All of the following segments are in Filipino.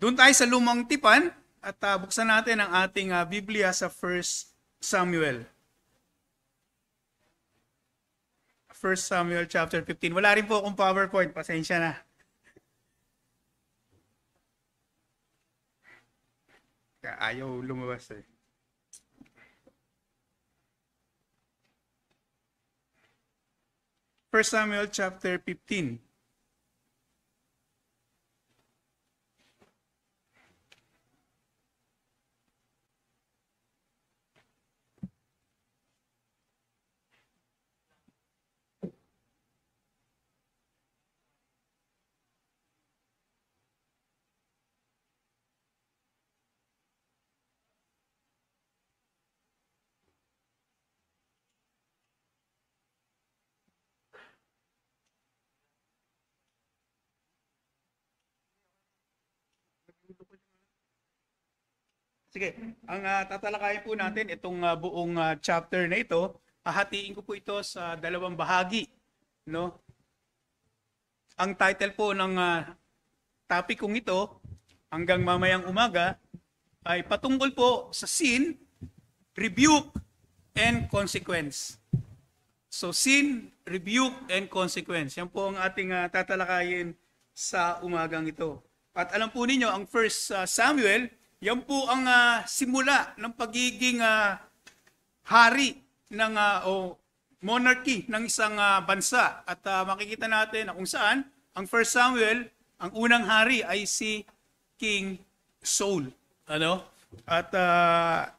Doon tayo sa Lumang Tipan at buksan natin ang ating Biblia sa 1 Samuel. 1 Samuel chapter 15. Wala rin po akong PowerPoint, pasensya na. Ayaw lumabas eh. First Samuel chapter 15. Sige, ang tatalakayin po natin itong buong chapter na ito, hahatiin ko po ito sa dalawang bahagi, no? Ang title po ng topic kong ito hanggang mamayang umaga ay patungkol po sa sin, rebuke, and consequence. So sin, rebuke, and consequence. Yan po ang ating tatalakayin sa umagang ito. At alam po ninyo, ang 1 Samuel, yan po ang simula ng pagiging hari ng o monarchy ng isang bansa. At makikita natin kung saan ang 1 Samuel, ang unang hari ay si King Saul. Ano? At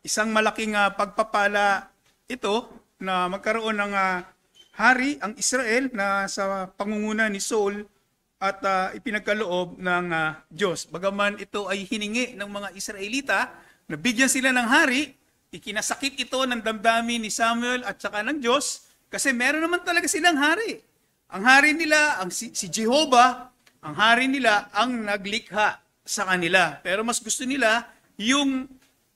isang malaking pagpapala ito na magkaroon ng hari ang Israel na sa pangunguna ni Saul at ipinagkaloob ng Diyos. Bagaman ito ay hiningi ng mga Israelita na bigyan sila ng hari, ikinasakit ito ng damdamin ni Samuel at saka ng Diyos kasi meron naman talaga silang hari. Ang hari nila, si Jehovah, ang hari nila ang naglikha sa kanila. Pero mas gusto nila yung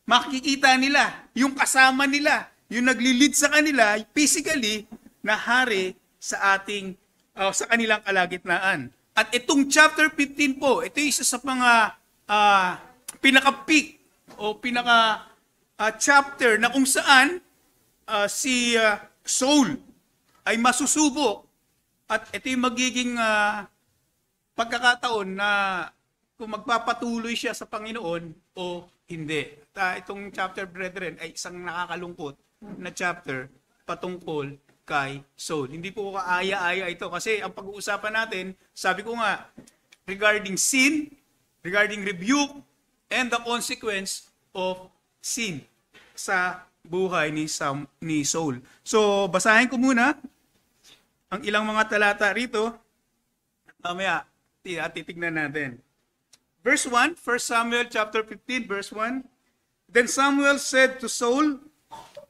makikita nila, yung kasama nila, yung naglilid sa kanila physically na hari sa ating sa kanilang kalagitnaan. At itong chapter 15 po, ito isa sa mga pinaka-peak o pinaka-chapter na kung saan si Saul ay masusubok at ito yung magiging pagkakataon na kung magpapatuloy siya sa Panginoon o hindi. Itong chapter, brethren, ay isang nakakalungkot na chapter patungkol kay Saul. Hindi po kaaya-aya ito kasi ang pag-uusapan natin, sabi ko nga, regarding sin, regarding rebuke, and the consequence of sin sa buhay ni Saul. So, basahin ko muna ang ilang mga talata rito. Mamaya, titignan natin. Verse 1, 1 Samuel chapter 15, verse 1. Then Samuel said to Saul,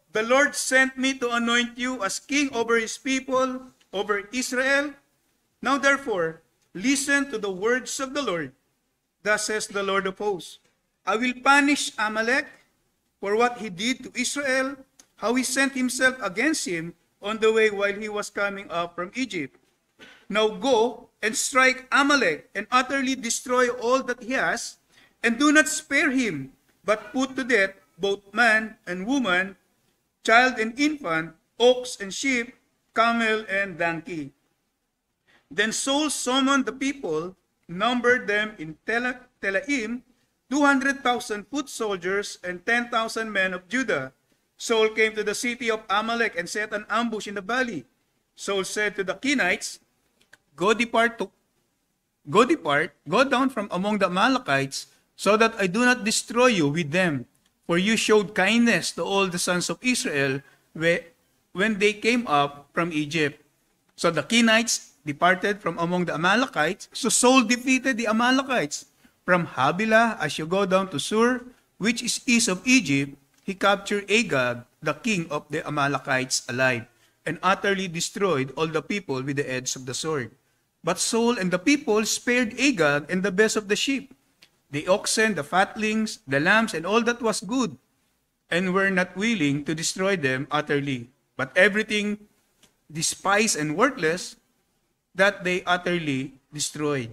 "The Lord sent me to anoint you as king over his people, over Israel. Now therefore, listen to the words of the Lord. Thus says the Lord of hosts, I will punish Amalek for what he did to Israel, how he sent himself against him on the way while he was coming up from Egypt. Now go and strike Amalek and utterly destroy all that he has, and do not spare him, but put to death both man and woman, child and infant, ox and sheep, camel and donkey." Then Saul summoned the people, numbered them in Telaim, 200,000 foot soldiers and 10,000 men of Judah. Saul came to the city of Amalek and set an ambush in the valley. Saul said to the Kenites, Go down from among the Amalekites, so that I do not destroy you with them. For you showed kindness to all the sons of Israel when they came up from Egypt. So the Kenites departed from among the Amalekites. So Saul defeated the Amalekites. From Havilah, as you go down to Sur, which is east of Egypt, he captured Agag, the king of the Amalekites, alive, and utterly destroyed all the people with the edge of the sword. But Saul and the people spared Agag and the best of the sheep, the oxen, the fatlings, the lambs, and all that was good, and were not willing to destroy them utterly. But everything despised and worthless, that they utterly destroyed.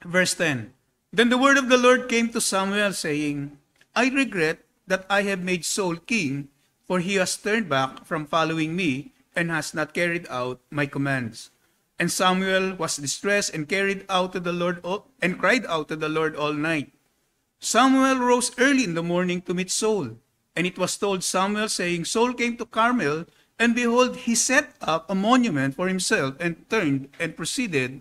Verse 10. Then the word of the Lord came to Samuel, saying, I regret that I have made Saul king, for he has turned back from following me, and has not carried out my commands. And Samuel was distressed and cried out to the Lord all night. Samuel rose early in the morning to meet Saul, and it was told Samuel, saying, Saul came to Carmel, and behold, he set up a monument for himself, and turned and proceeded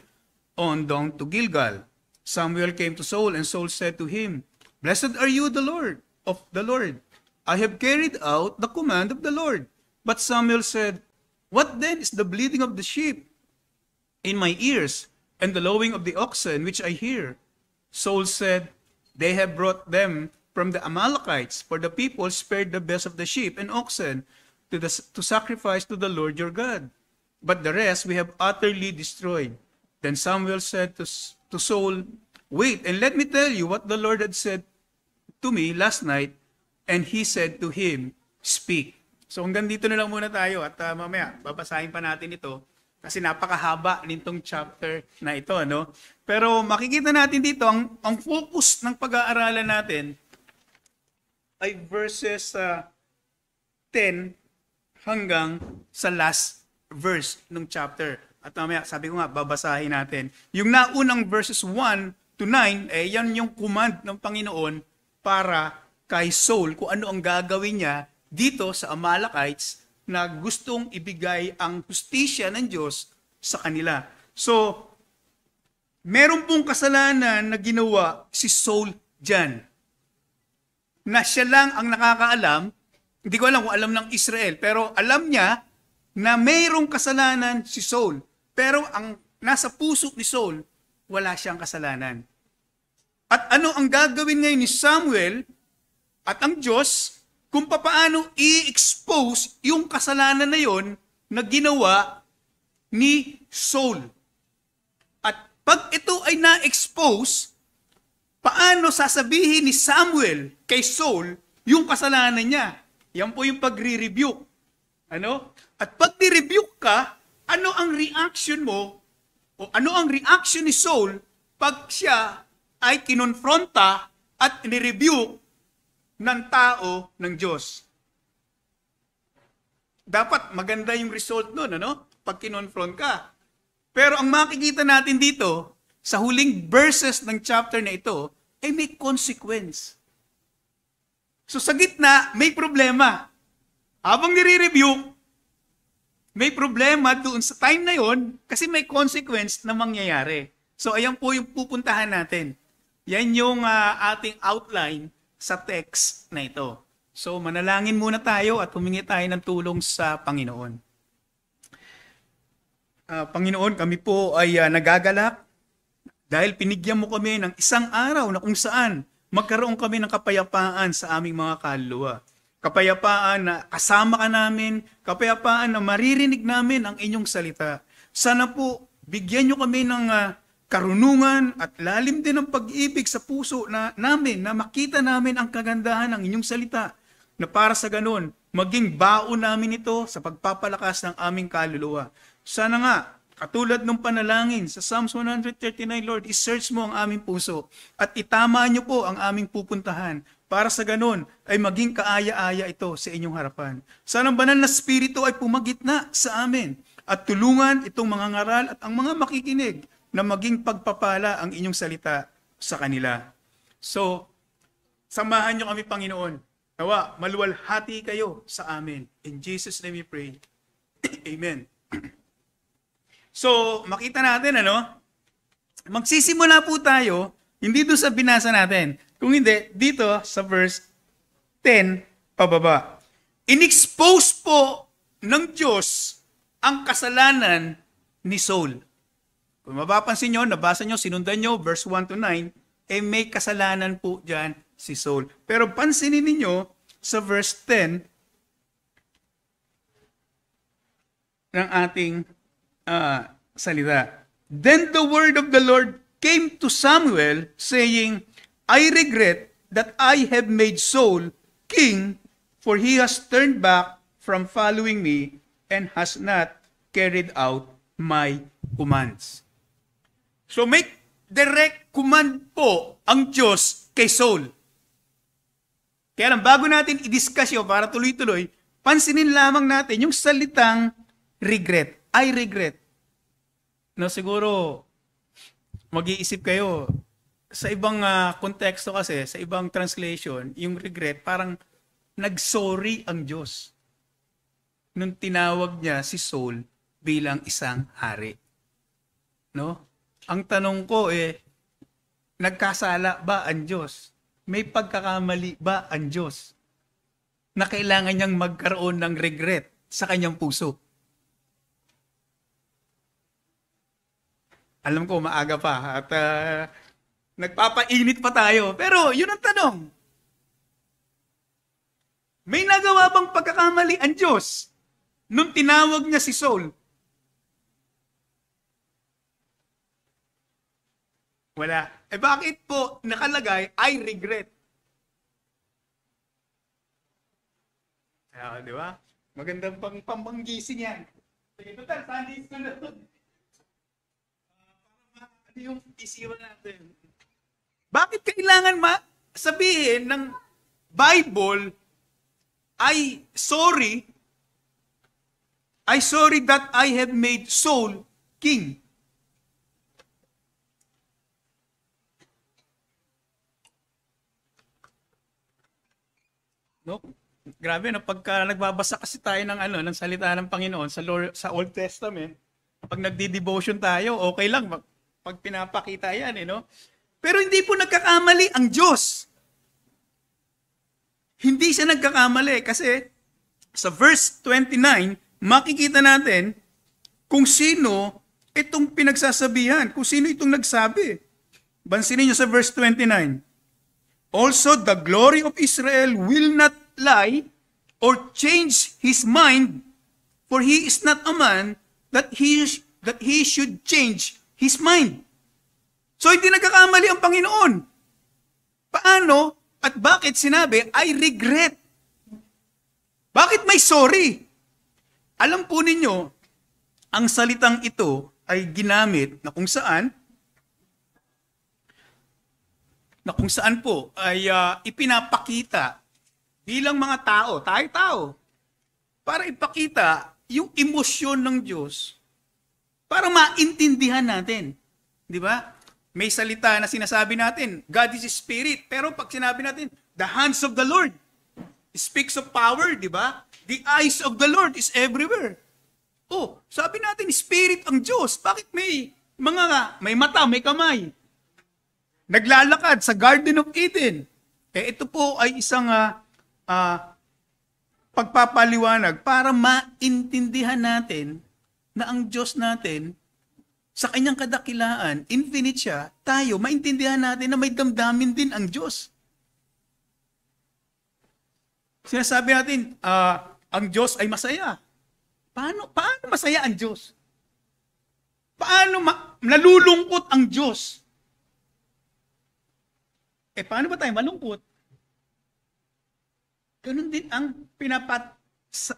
on down to Gilgal. Samuel came to Saul, and Saul said to him, Blessed are you, of the Lord. I have carried out the command of the Lord. But Samuel said, What then is the bleating of the sheep in my ears, and the lowing of the oxen which I hear? Saul said, They have brought them from the Amalekites, for the people spared the best of the sheep and oxen to sacrifice to the Lord your God. But the rest we have utterly destroyed. Then Samuel said to Saul, Wait, and let me tell you what the Lord had said to me last night. And he said to him, Speak. So hanggang dito na lang muna tayo at mamaya babasahin pa natin ito kasi napakahaba nitong chapter na ito, no? Pero makikita natin dito ang focus ng pag-aaralan natin ay verses 10 hanggang sa last verse ng chapter. At mamaya, sabi ko nga, babasahin natin. Yung naunang verses 1 to 9, yan yung command ng Panginoon para kay Saul kung ano ang gagawin niya dito sa Amalekites na gustong ibigay ang hustisya ng Diyos sa kanila. So, meron pong kasalanan na ginawa si Saul dyan. Na siya lang ang nakakaalam, hindi ko alam kung alam ng Israel, pero alam niya na mayroong kasalanan si Saul. Pero ang nasa puso ni Saul, wala siyang kasalanan. At ano ang gagawin ngayon ni Samuel at ang Diyos kung paano i-expose yung kasalanan na yon na ginawa ni Saul. At pag ito ay na-expose, paano sasabihin ni Samuel kay Saul yung kasalanan niya? Yan po yung pagre-rebuke. Ano? At pag ni-rebuke ka, ano ang reaction mo o ano ang reaction ni Saul pag siya ay kinonfronta at ni-rebuke ng tao ng Diyos? Dapat maganda yung result nun, ano? Pag kinonfront ka. Pero ang makikita natin dito, sa huling verses ng chapter na ito, ay may consequence. So sa gitna, may problema. Habang nire-review, may problema doon sa time na yon kasi may consequence na mangyayari. So ayan po yung pupuntahan natin. Yan yung ating outline sa text na ito. So manalangin muna tayo at humingi tayo ng tulong sa Panginoon. Panginoon, kami po ay nagagalak dahil pinigyan mo kami ng isang araw na kung saan magkaroon kami ng kapayapaan sa aming mga kaluluwa. Kapayapaan na kasama ka namin, kapayapaan na maririnig namin ang inyong salita. Sana po, bigyan nyo kami ng karunungan at lalim din ng pag-ibig sa puso namin na makita namin ang kagandahan ng inyong salita. Na para sa ganun, maging baon namin ito sa pagpapalakas ng aming kaluluwa. Sana nga, katulad ng panalangin sa Psalms 139, Lord, i-search mo ang aming puso at itama nyo po ang aming pupuntahan. Para sa ganun ay maging kaaya-aya ito sa inyong harapan. Sana ang banal na spirito ay pumagitna sa amin at tulungan itong mga ngaral at ang mga makikinig na maging pagpapala ang inyong salita sa kanila. So, samahan nyo kami, Panginoon. Nawa, maluwalhati kayo sa amin. In Jesus' name we pray. Amen. So, makita natin, magsisimula po tayo, hindi doon sa binasa natin. Kung hindi, dito sa verse 10 pababa. In-expose po ng Diyos ang kasalanan ni Saul. Kung mapapansin nyo, nabasa nyo, sinundan nyo, verse 1 to 9, may kasalanan po dyan si Saul. Pero pansinin ninyo sa verse 10 ng ating salita. Then the word of the Lord came to Samuel, saying, I regret that I have made Saul king, for he has turned back from following me and has not carried out my commands. So may direct command po ang Diyos kay Saul. Kaya lang, bago natin i-discuss yun para tuloy-tuloy, pansinin lamang natin yung salitang regret. I regret. No, siguro, mag-iisip kayo, sa ibang konteksto kasi, sa ibang translation, yung regret, parang nag-sorry ang Diyos nung tinawag niya si Saul bilang isang hari. No? Ang tanong ko nagkasala ba ang Diyos? May pagkakamali ba ang Diyos na kailangan niyang magkaroon ng regret sa kanyang puso? Alam ko, maaga pa at nagpapainit pa tayo. Pero yun ang tanong. May nagawa bang pagkakamali ang Diyos nung tinawag niya si Saul? Wala. Bakit po nakalagay, I regret? Di ba? Magandang pambanggising yan. Sige, total, Sunday school na ito. Ano yung isiwan natin? Bakit kailangan sabihin ng Bible, I sorry that I have made Saul king? No? Grabe, no? Pagka nagbabasa kasi tayo ng salita ng Panginoon sa Old Testament, pag nagdi-devotion tayo, okay lang pag pinapakita yan, no? Pero hindi po nagkakamali ang Diyos. Hindi siya nagkakamali kasi sa verse 29, makikita natin kung sino itong pinagsasabihan, kung sino itong nagsabi. Bansinin niyo sa verse 29. Also, the glory of Israel will not lie or change his mind, for he is not a man that he should change his mind. So, hindi nagkakamali ang Panginoon. Paano at bakit sinabi, I regret? Bakit may sorry? Alam po ninyo, ang salitang ito ay ginamit na kung saan po ay ipinapakita bilang mga tao, tayo, para ipakita yung emosyon ng Diyos para maintindihan natin. Di ba? May salita na sinasabi natin, God is Spirit. Pero pag sinabi natin, the hands of the Lord speaks of power, di ba? The eyes of the Lord is everywhere. Oh, sabi natin, Spirit ang Diyos. Bakit may mata, may kamay? Naglalakad sa Garden of Eden. Ito po ay isang pagpapaliwanag para maintindihan natin na ang Diyos natin, sa kanyang kadakilaan, infinite siya, tayo, maintindihan natin na may damdamin din ang Diyos. Sinasabi natin, ang Diyos ay masaya. Paano masaya ang Diyos? Paano nalulungkot ang Diyos? Paano ba tayo malungkot? Ganun din ang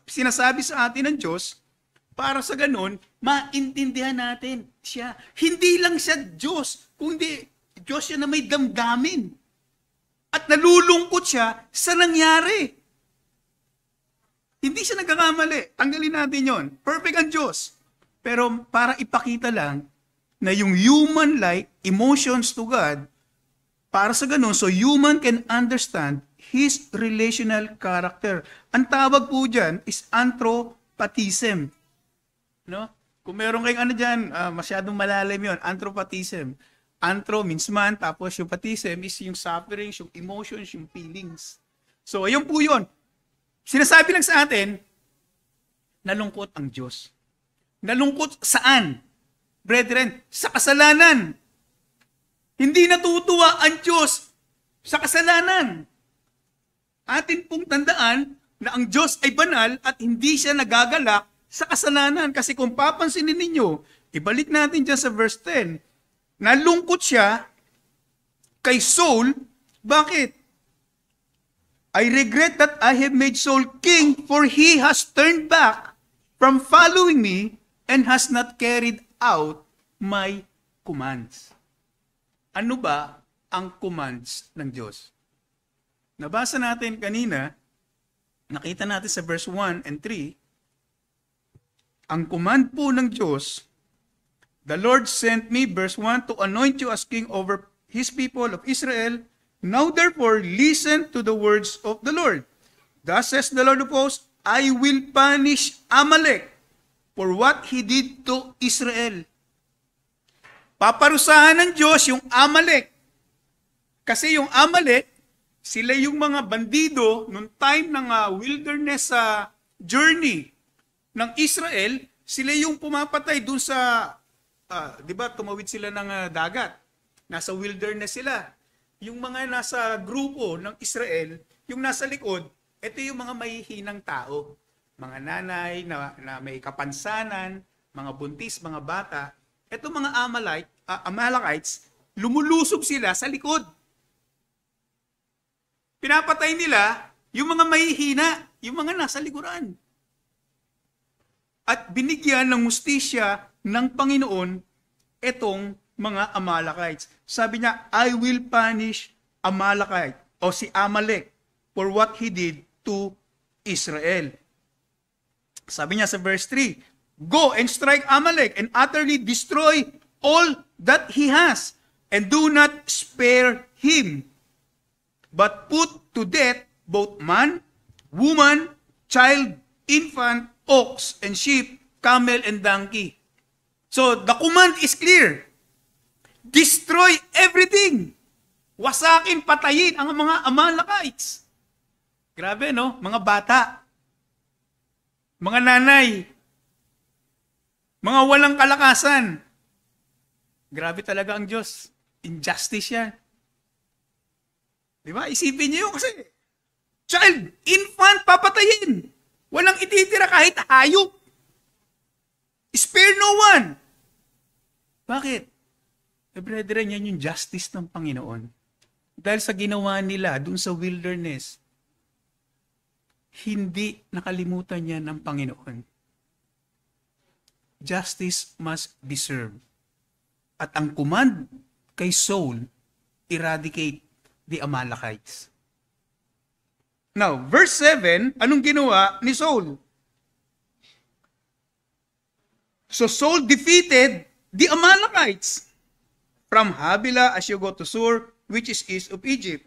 sinasabi sa atin ng Diyos para sa ganun, maintindihan natin siya. Hindi lang siya Diyos, kundi Diyos siya na may damdamin. At nalulungkot siya sa nangyari. Hindi siya nagkakamali. Tanggalin natin yon. Perfect ang Diyos. Pero para ipakita lang na yung human-like emotions to God, para sa ganun, so human can understand His relational character. Ang tawag po dyan is anthropathism. No? Kung meron kayong dyan, masyadong malalim yon, anthropathism. Anthro means man, tapos yung pathism is yung sufferings, yung emotions, yung feelings. So, ayun po yun. Sinasabi lang sa atin, nalungkot ang Diyos. Nalungkot saan? Brethren, sa kasalanan. Hindi natutuwa ang Diyos sa kasalanan. Atin pong tandaan na ang Diyos ay banal at hindi siya nagagalak sa kasalanan. Kasi kung papansinin ninyo, ibalik natin dyan sa verse 10, nalungkot siya kay Saul. Bakit? I regret that I have made Saul king, for he has turned back from following me and has not carried out my commands. Ano ba ang commands ng Diyos? Nabasa natin kanina, nakita natin sa verse 1 and 3, ang command po ng Diyos, the Lord sent me, verse 1, to anoint you as king over His people of Israel. Now therefore, listen to the words of the Lord. Thus says the Lord of hosts, I will punish Amalek for what he did to Israel. Paparusahan ng Diyos yung Amalek. Kasi yung Amalek, sila yung mga bandido nung time ng wilderness journey ng Israel, sila yung pumapatay dun sa, di ba, tumawid sila ng dagat. Nasa wilderness sila. Yung mga nasa grupo ng Israel, yung nasa likod, ito yung mga mahihinang tao. Mga nanay na may kapansanan, mga buntis, mga bata. Ito mga Amalekites, lumulusob sila sa likod. Pinapatay nila yung mga mahihina, yung mga nasa likuran. At binigyan ng hustisya ng Panginoon itong mga Amalekites. Sabi niya, I will punish Amalekite o si Amalek for what he did to Israel. Sabi niya sa verse 3, go and strike Amalek and utterly destroy all that he has and do not spare him, but put to death both man, woman, child, infant, ox, and sheep, camel, and donkey. So, the command is clear. Destroy everything. Wasakin, patayin ang mga Amalekites. Grabe, no? Mga bata. Mga nanay. Mga walang kalakasan. Grabe talaga ang Diyos. Injustice yan. Di ba? Isipin niyo yun kasi child, infant, papatayin. Walang ititira kahit hayop. Spare no one. Bakit? Brethren, yan yung justice ng Panginoon. Dahil sa ginawa nila dun sa wilderness, hindi nakalimutan yan ng Panginoon. Justice must be served. At ang command kay Saul, eradicate the Amalekites. Now, verse 7, anong ginawa ni Saul? So Saul defeated the Amalekites from Havilah as you go to Sur, which is east of Egypt.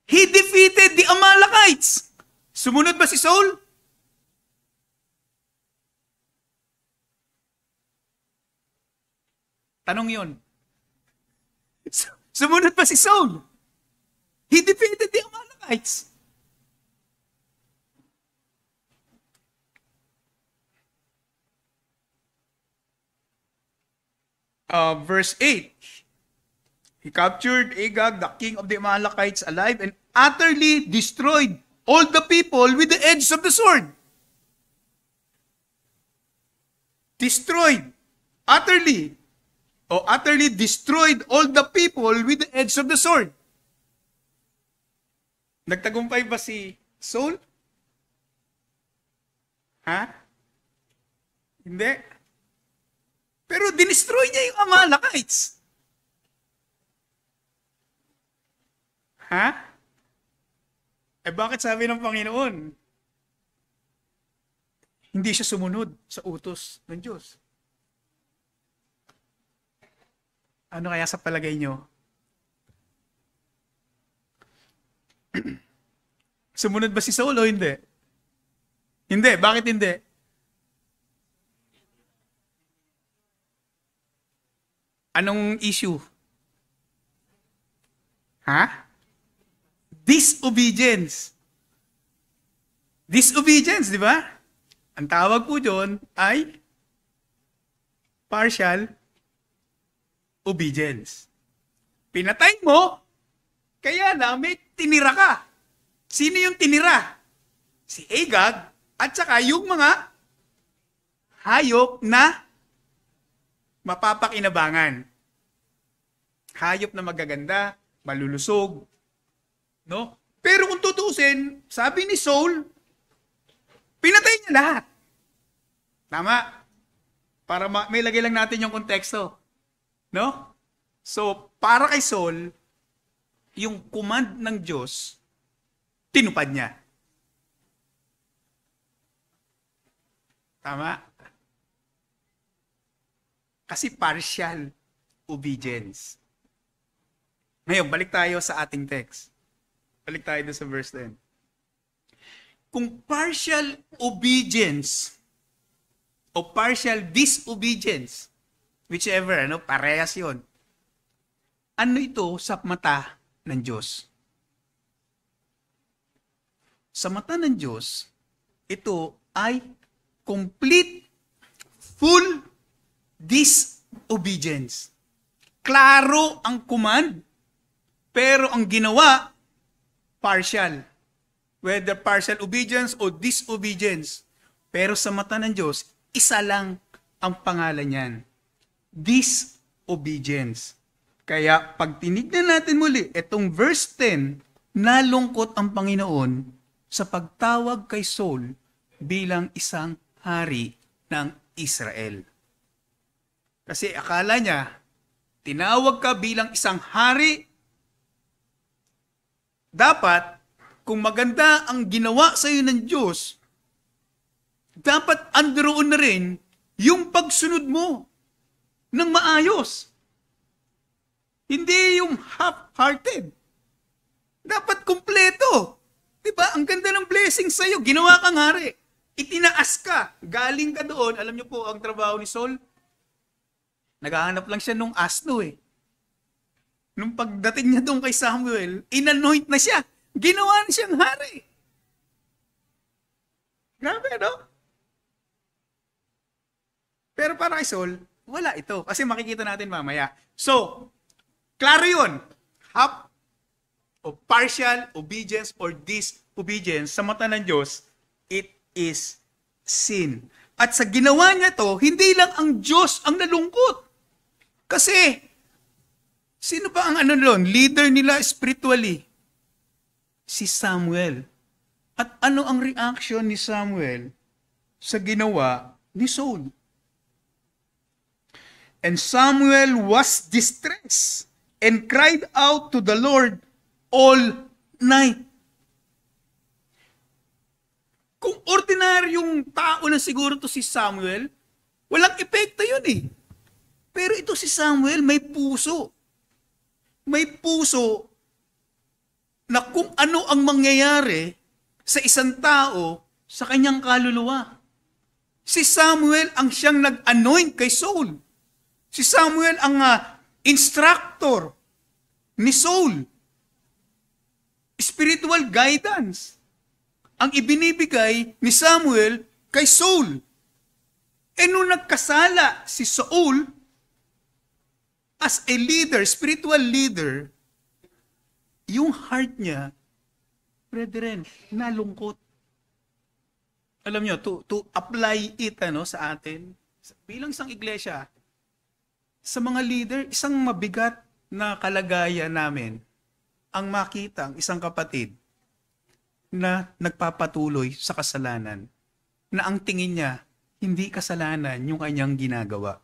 He defeated the Amalekites. Sumunod ba si Saul? Tanong yun. Sumunod pa si Saul. He defeated the Amalekites. Verse 8. He captured Agag, the king of the Amalekites, alive and utterly destroyed all the people with the edge of the sword. Destroyed. Utterly. Utterly destroyed all the people with the edge of the sword. Nagtagumpay ba si Saul? Ha? Hindi. Pero dinestroy niya yung Amalekites. Ha? Bakit sabi ng Panginoon? Hindi siya sumunod sa utos ng Diyos. Ano kaya sa palagay nyo? Sumunod ba si Saul o hindi? Hindi. Bakit hindi? Anong issue? Ha? Disobedience. Disobedience, di ba? Ang tawag po doon ay partial obedience. Pinatay mo, kaya na may tinira ka. Sino yung tinira? Si Agag at saka yung mga hayop na mapapakinabangan. Hayop na magaganda, malulusog. No? Pero kung tutuusin, sabi ni Saul, pinatay niya lahat. Tama? Para may lagay lang natin yung konteksto. No? So, para kay Saul, yung command ng Diyos, tinupad niya. Tama? Kasi partial obedience. Ngayon, balik tayo sa ating text. Balik tayo doon sa verse 10. Kung partial obedience o partial disobedience, whichever, parehas yun. Ano ito sa mata ng Diyos? Sa mata ng Diyos, ito ay complete, full disobedience. Klaro ang command, pero ang ginawa, partial. Whether partial obedience o disobedience. Pero sa mata ng Diyos, isa lang ang pangalan niyan. Disobedience. Kaya pag tinignan natin muli, itong verse 10, nalungkot ang Panginoon sa pagtawag kay Saul bilang isang hari ng Israel. Kasi akala niya, tinawag ka bilang isang hari, dapat, kung maganda ang ginawa sa iyo ng Diyos, dapat andoon na rin yung pagsunod mo ng maayos. Hindi yung half-hearted. Dapat kumpleto. Diba? Ang ganda ng blessing sa iyo. Ginawa kang hari. Itinaas ka. Galing ka doon. Alam niyo po ang trabaho ni Saul? Naghahanap lang siya nung asno eh. Nung pagdating niya doon kay Samuel, inanoint na siya. Ginawa na siyang hari. Grabe, no? Pero para kay Saul, wala ito. Kasi makikita natin mamaya. So, klaro yun. Half o partial obedience or disobedience sa mata ng Diyos, it is sin. At sa ginawa niya to, hindi lang ang Diyos ang nalungkot. Kasi, sino ba ang leader nila spiritually? Si Samuel. At ano ang reaction ni Samuel sa ginawa ni Saul? And Samuel was distressed and cried out to the Lord all night. Kung ordinaryong tao na siguro to si Samuel, walang epekto yun eh. Pero ito si Samuel may puso. May puso na kung ano ang mangyayari sa isang tao sa kanyang kaluluwa. Si Samuel ang siyang nag-anoint kay Saul. Si Samuel ang instructor ni Saul. Spiritual guidance ang ibinibigay ni Samuel kay Saul. E nung nagkasala si Saul as a leader, spiritual leader, yung heart niya, brethren, nalungkot. Alam niyo, to apply it sa atin, bilang isang iglesia, sa mga leader, isang mabigat na kalagayan namin ang makita ang isang kapatid na nagpapatuloy sa kasalanan, na ang tingin niya, hindi kasalanan yung kanyang ginagawa.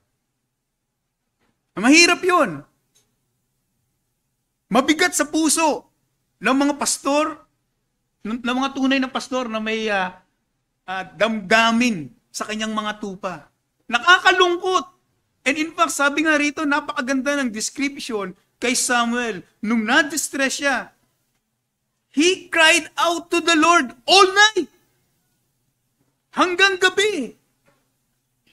Mahirap yun. Mabigat sa puso ng mga pastor, ng mga tunay na pastor na may damdamin sa kanyang mga tupa. Nakakalungkot. And in fact, sabi nga rito, napakaganda ng description kay Samuel. Nung na-distress siya, he cried out to the Lord all night. Hanggang gabi.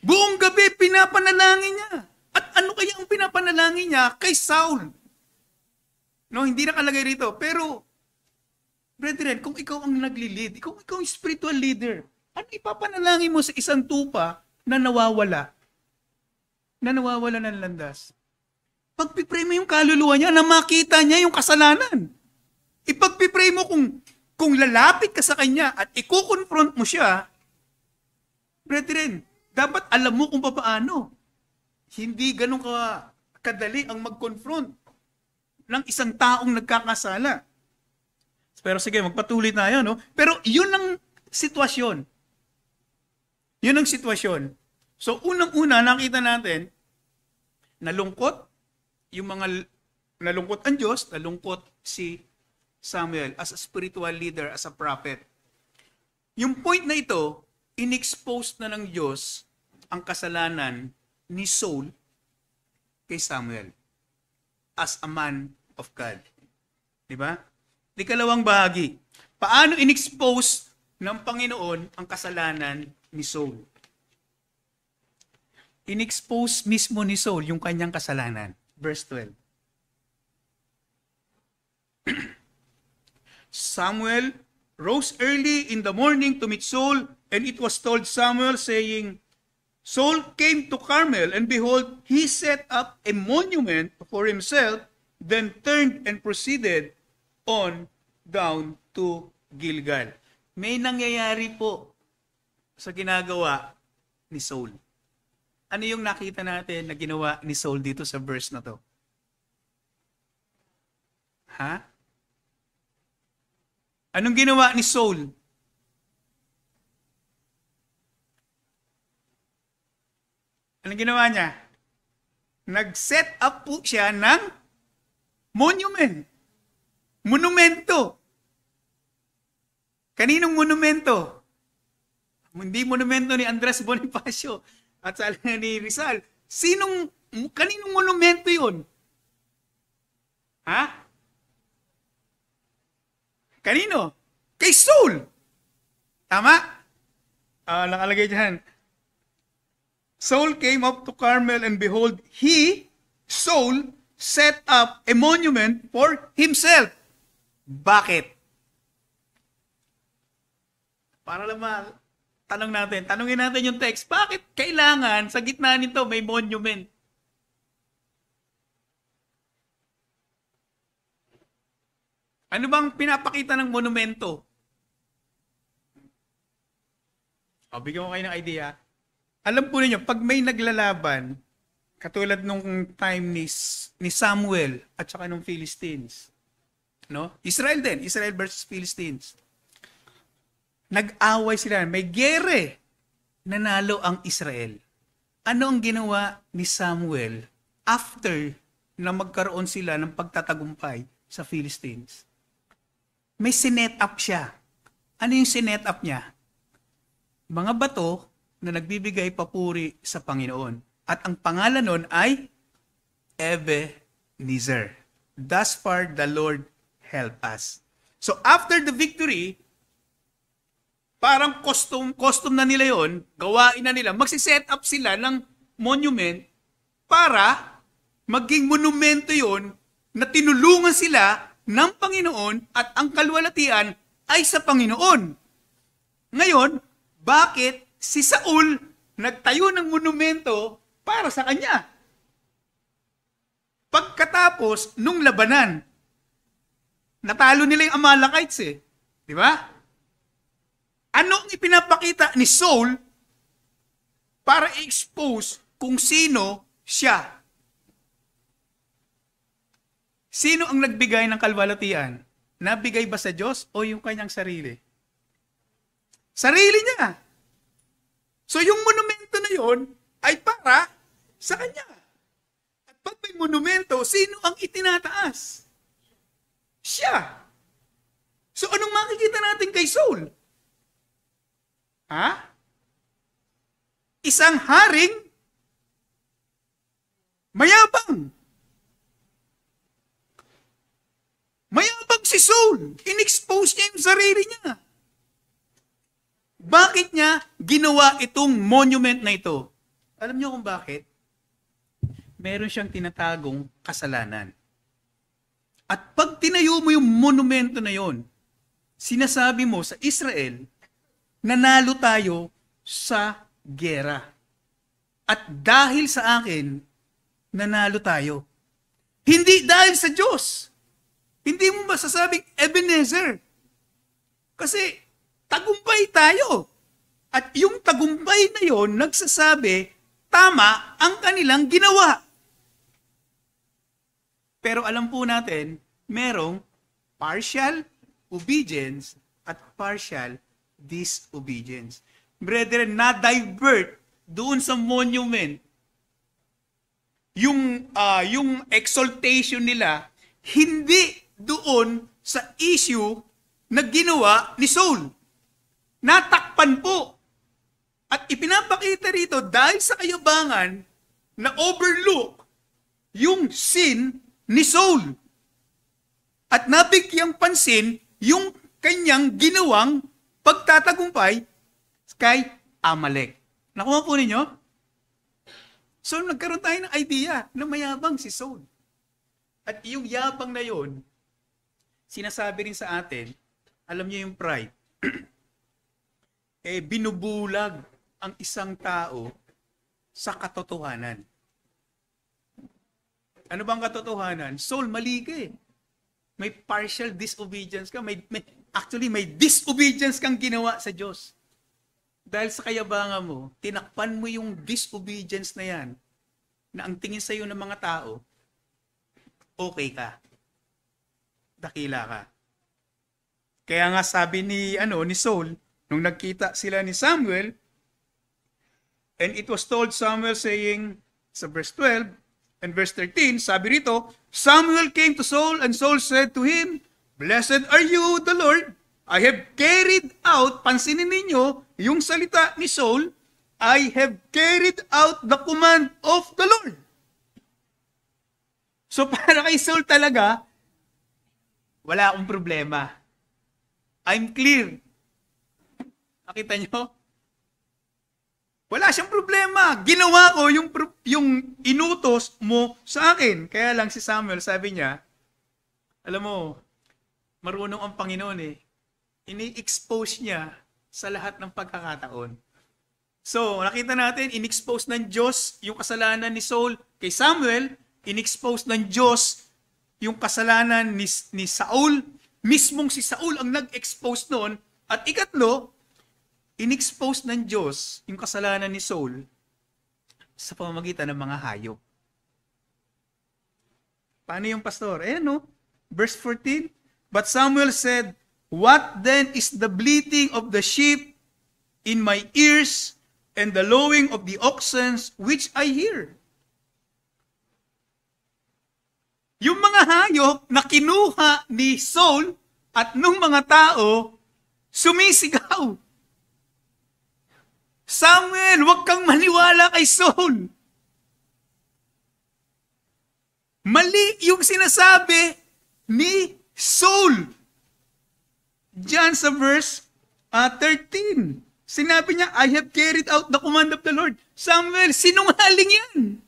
Buong gabi, pinapanalangin niya. At ano kaya ang pinapanalangin niya kay Saul? No, hindi nakalagay rito. Pero, brethren, kung ikaw ang nagli-lead, kung ikaw ang spiritual leader, ano ipapanalangin mo sa isang tupa na nawawala? Na nawawala ng landas? Pagpipray mo yung kaluluwa niya na makita niya yung kasalanan. Ipagpipray mo kung lalapit ka sa kanya at iko-confront mo siya, brethren, dapat alam mo kung paano. Hindi ganun kadali ang mag-confront ng isang taong nagkakasala. Pero sige, magpatuloy tayo, no? Pero yun ang sitwasyon. Yun ang sitwasyon. So, unang-una, nakita natin, nalungkot, yung mga nalungkot ang Diyos, nalungkot si Samuel as a spiritual leader, as a prophet. Yung point na ito, inexpose na ng Diyos ang kasalanan ni Saul kay Samuel as a man of God. Di ba? Ikalawang bahagi. Paano inexpose ng Panginoon ang kasalanan ni Saul? Inexpose mismo ni Saul yung kanyang kasalanan. Verse 12. Samuel rose early in the morning to meet Saul, and it was told Samuel, saying, Saul came to Carmel, and behold, he set up a monument for himself, then turned and proceeded on down to Gilgal. May nangyayari po sa ginagawa ni Saul. Ano yung nakita natin na ginawa ni Saul dito sa verse na to? Ha? Anong ginawa ni Saul? Anong ginawa niya? Nag-set up po siya ng monument. Monumento. Kaninong monumento? Hindi monumento ni Andres Bonifacio at sa ni Rizal. Kaninong monumento yun? Ha? Kanino? Kay Saul. Tama? Nakalagay dyan. Saul came up to Carmel, and behold, he, Saul, set up a monument for himself. Bakit? Para lang tanungin natin yung text, bakit kailangan sa gitna nito may monument? Ano bang pinapakita ng monumento? Bigyan ko kayo ng idea. Alam po ninyo, pag may naglalaban, katulad nung time ni Samuel at saka nung Philistines, no? Israel din, Israel versus Philistines. Nag-away sila, may gere. Nanalo ang Israel. Ano ang ginawa ni Samuel after na magkaroon sila ng pagtatagumpay sa Philistines? May sinet up siya. Ano yung sinet up niya? Mga bato na nagbibigay papuri sa Panginoon. At ang pangalan nun ay Ebenezer. Thus far the Lord help us. So after the victory, parang custom na nila yon, gawain na nila, magsiset up sila ng monument para maging monumento yon na tinulungan sila ng Panginoon at ang kalwalatian ay sa Panginoon. Ngayon, bakit si Saul nagtayo ng monumento para sa kanya? Pagkatapos nung labanan, natalo nila yung Amalekites eh. Di ba? Ano ang ipinapakita ni Saul para i-expose kung sino siya? Sino ang nagbigay ng kalwalatian? Nabigay ba sa Diyos o yung kanyang sarili? Sarili niya. So yung monumento na yon ay para sa kanya. At pag may monumento, sino ang itinataas? Siya. So anong makikita natin kay Saul? Ha? Isang haring mayabang. Mayabang si Saul. In-expose niya yung sarili niya. Bakit niya ginawa itong monument na ito? Alam niyo kung bakit? Meron siyang tinatagong kasalanan. At pag tinayo mo yung monumento na yon, sinasabi mo sa Israel, nanalo tayo sa gera. At dahil sa akin, nanalo tayo. Hindi dahil sa Diyos. Hindi mo masasabing Ebenezer. Kasi tagumpay tayo. At yung tagumpay na yon, nagsasabi, tama ang kanilang ginawa. Pero alam po natin, merong partial obedience at partial disobedience. Brethren, na-divert doon sa monument yung exaltation nila hindi doon sa issue na ginawa ni Saul. Natakpan po. At ipinapakita rito dahil sa kayabangan na overlook yung sin ni Saul. At nabigyang pansin yung kanyang ginawang pagtatagumpay kay Amalek. Nakuha po ninyo? So nagkaroon tayo ng idea na mayabang si Saul. At yung yabang na yon, sinasabi rin sa atin, alam niyo yung pride, binubulag ang isang tao sa katotohanan. Ano bang katotohanan? Saul, mali ka eh. May partial disobedience ka. Actually, may disobedience kang ginawa sa Diyos. Dahil sa kayabangan mo, tinakpan mo yung disobedience na yan, na ang tingin sa iyo ng mga tao, okay ka. Dakila ka. Kaya nga sabi ni Saul, nung nagkita sila ni Samuel, and it was told Samuel saying, sa verse 12 and verse 13, sabi rito, Samuel came to Saul and Saul said to him, Blessed are you, the Lord. I have carried out, pansinin ninyo, yung salita ni Saul, I have carried out the command of the Lord. So para kay Saul talaga, wala akong problema. I'm clear. Nakita nyo? Wala siyang problema. Ginawa ko yung inutos mo sa akin. Kaya lang si Samuel, sabi niya, alam mo, marunong ang Panginoon eh. Ini-expose niya sa lahat ng pagkakataon. So, nakita natin, in-expose ng Diyos yung kasalanan ni Saul kay Samuel, in-expose ng Diyos yung kasalanan ni Saul, mismong si Saul ang nag-expose noon, at ikatlo, in-expose ng Diyos yung kasalanan ni Saul sa pamamagitan ng mga hayop. Paano yung pastor? Ayan verse 14, But Samuel said, What then is the bleating of the sheep in my ears and the lowing of the oxen which I hear? Yung mga hayop na kinuha ni Saul at nung mga tao, sumisigaw. Samuel, huwag kang maniwala kay Saul. Mali yung sinasabi ni Saul. Diyan sa verse 13. Sinabi niya, I have carried out the command of the Lord. Samuel, sinungaling yan.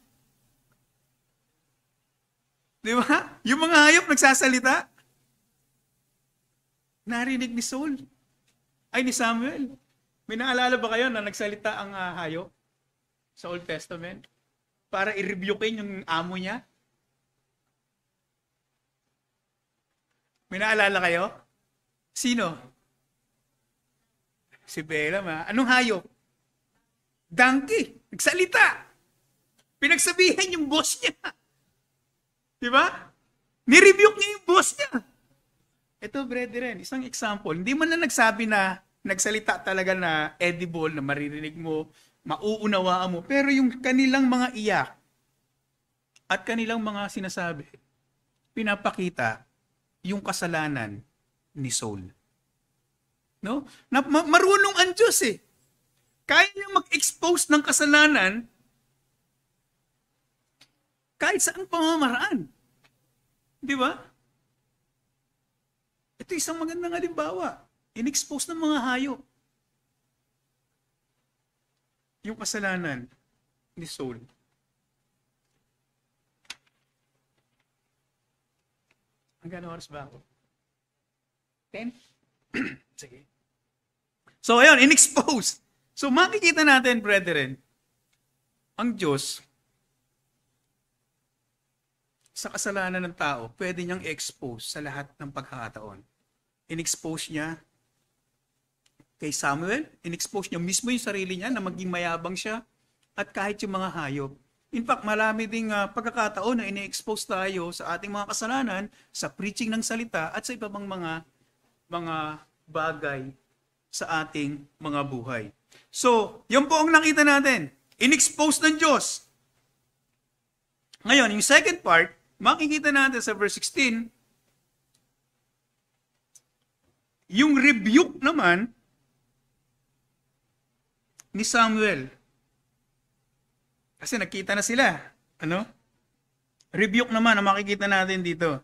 Di ba? Yung mga hayop nagsasalita. Narinig ni Saul. Ay, ni Samuel. May naalala ba kayo na nagsalita ang hayop sa Old Testament para i-rebukein yung amo niya? May naalala kayo? Sino? Si Balaam ha? Anong hayop? Donkey. Nagsalita. Pinagsabihan yung boss niya. Di ba? Nirebuke niya yung boss niya. Ito, brethren, isang example. Hindi man na nagsabi na nagsalita talaga na edible, na maririnig mo, mauunawaan mo. Pero yung kanilang mga iyak at kanilang mga sinasabi, pinapakita yung kasalanan ni Saul. No? Marunong ang Diyos eh. Kaya niya mag-expose ng kasalanan kahit saan pamamaraan. Di ba? Ito isang magandang halimbawa. In-expose ng mga hayop yung kasalanan ni Saul. Hanggang oras ba ako? 10? Sige. So, ayun, in-expose. So, makikita natin, brethren, ang Diyos, sa kasalanan ng tao, pwede niyang expose sa lahat ng pagkakataon. In-expose niya kay Samuel, in-expose niya mismo yung sarili niya na maging mayabang siya, at kahit yung mga hayop. In fact, marami ding pagkakataon na ini-expose tayo sa ating mga kasalanan, sa preaching ng salita, at sa iba pang mga bagay sa ating mga buhay. So, yan po ang nakita natin. In-expose ng Diyos Ngayon, yung second part, makikita natin sa verse 16, yung rebuke naman ni Samuel. Kasi nakita na sila. Ano? Rebuke naman ang makikita natin dito.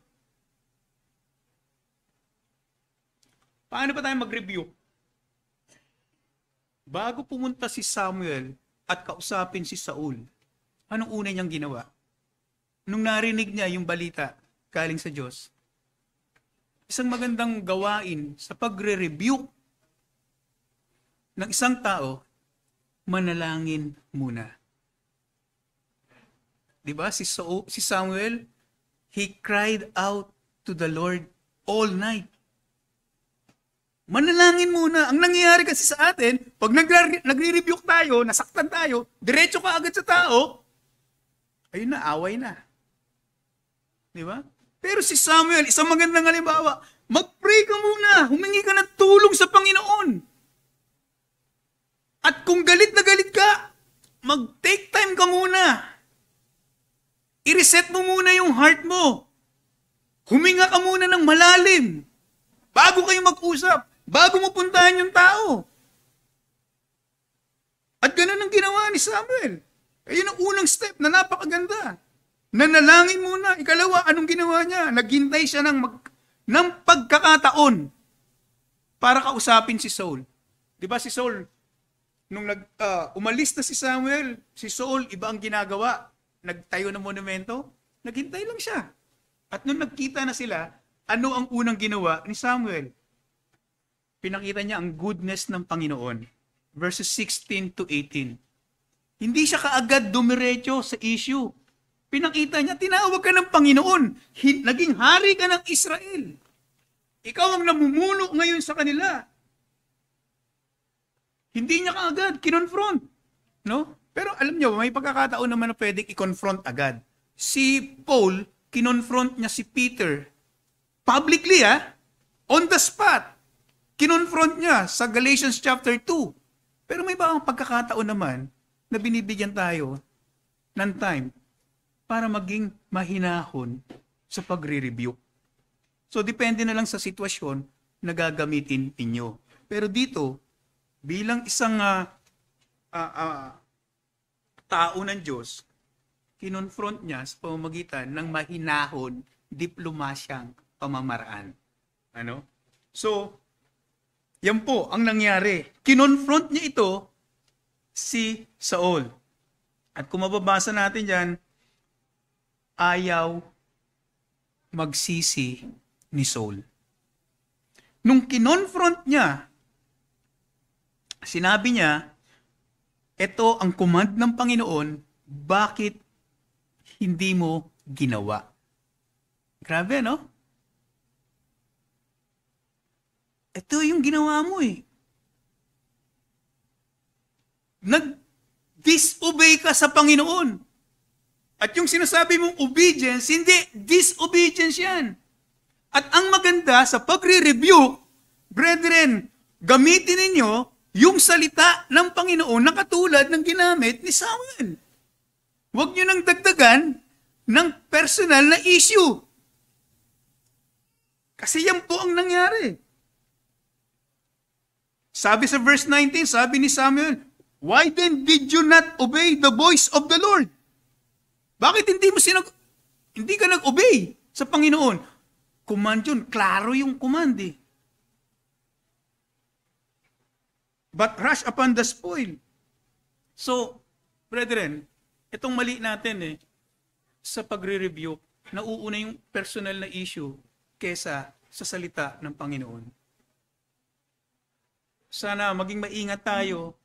Paano pa tayo mag-rebuke? Bago pumunta si Samuel at kausapin si Saul, anong una niyang ginawa? Nung narinig niya yung balita galing sa Diyos, isang magandang gawain sa pagre-rebuke ng isang tao, manalangin muna. Diba? Si Samuel, he cried out to the Lord all night. Manalangin muna. Ang nangyayari kasi sa atin, pag nagre-rebuke tayo, nasaktan tayo, diretso ka agad sa tao, ayun na, away na. Diba? Pero si Samuel, isang magandang halimbawa, mag-pray ka muna, humingi ka ng tulong sa Panginoon. At kung galit na galit ka, mag-take time ka muna. I-reset mo muna yung heart mo. Huminga ka muna ng malalim. Bago kayo mag-usap. Bago mo puntahan yung tao. At ganun ang ginawa ni Samuel. Ayun ang unang step na napakaganda. Nanalangin muna. Ikalawa, anong ginawa niya? Naghintay siya ng pagkakataon para kausapin si Saul. Di ba si Saul, nung umalis na si Samuel, si Saul, iba ang ginagawa. Nagtayo ng monumento, naghintay lang siya. At nung nagkita na sila, ano ang unang ginawa ni Samuel? Pinakita niya ang goodness ng Panginoon. Verses 16 to 18. Hindi siya kaagad dumiretso sa issue. Pinakita niya, tinawag ka ng Panginoon. Naging hari ka ng Israel. Ikaw ang namumuno ngayon sa kanila. Hindi niya kaagad kinonfront. No? Pero alam niyo, may pagkakataon naman na pwedeng i-confront agad. Si Paul, kinonfront niya si Peter. Publicly, on the spot. Kinonfront niya sa Galatians chapter 2. Pero may bang pagkakataon naman na binibigyan tayo ng time para maging mahinahon sa pagre-rebuke. So, depende na lang sa sitwasyon na gagamitin ninyo. Pero dito, bilang isang tao ng Diyos, kinonfront niya sa pamamagitan ng mahinahon, diplomasyang pamamaraan. Ano? So, yan po ang nangyari. Kinonfront niya ito si Saul. At kung mababasa natin yan, ayaw magsisi ni Saul. Nung kinonfront niya, sinabi niya, ito ang command ng Panginoon, bakit hindi mo ginawa? Grabe, no? Ito yung ginawa mo eh. Nag-disobey ka sa Panginoon. At yung sinasabi mong obedience, hindi, disobedience yan. At ang maganda sa pagre-rebuke, brethren, gamitin ninyo yung salita ng Panginoon na katulad ng ginamit ni Samuel. Huwag nyo nang dagdagan ng personal na issue. Kasi yan po ang nangyari. Sabi sa verse 19, sabi ni Samuel, why then did you not obey the voice of the Lord? Bakit hindi ka nag-obey sa Panginoon? Command yun. Klaro yung command eh. But rush upon the spoil. So, brethren, itong mali natin sa pagre-review, nauuna yung personal na issue kesa sa salita ng Panginoon. Sana maging maingat tayo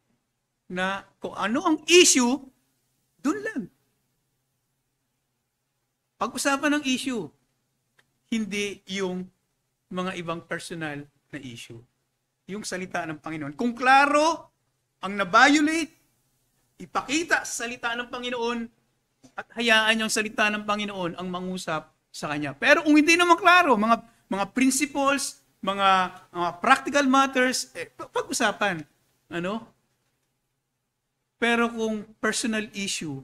na kung ano ang issue, dun lang. Pag-usapan ng issue, hindi yung mga ibang personal na issue. Yung salita ng Panginoon. Kung klaro ang na-violate, ipakita sa salita ng Panginoon at hayaan yung salita ng Panginoon ang mangusap sa Kanya. Pero kung hindi naman klaro, mga principles, mga practical matters, pag-usapan. Ano? Pero kung personal issue,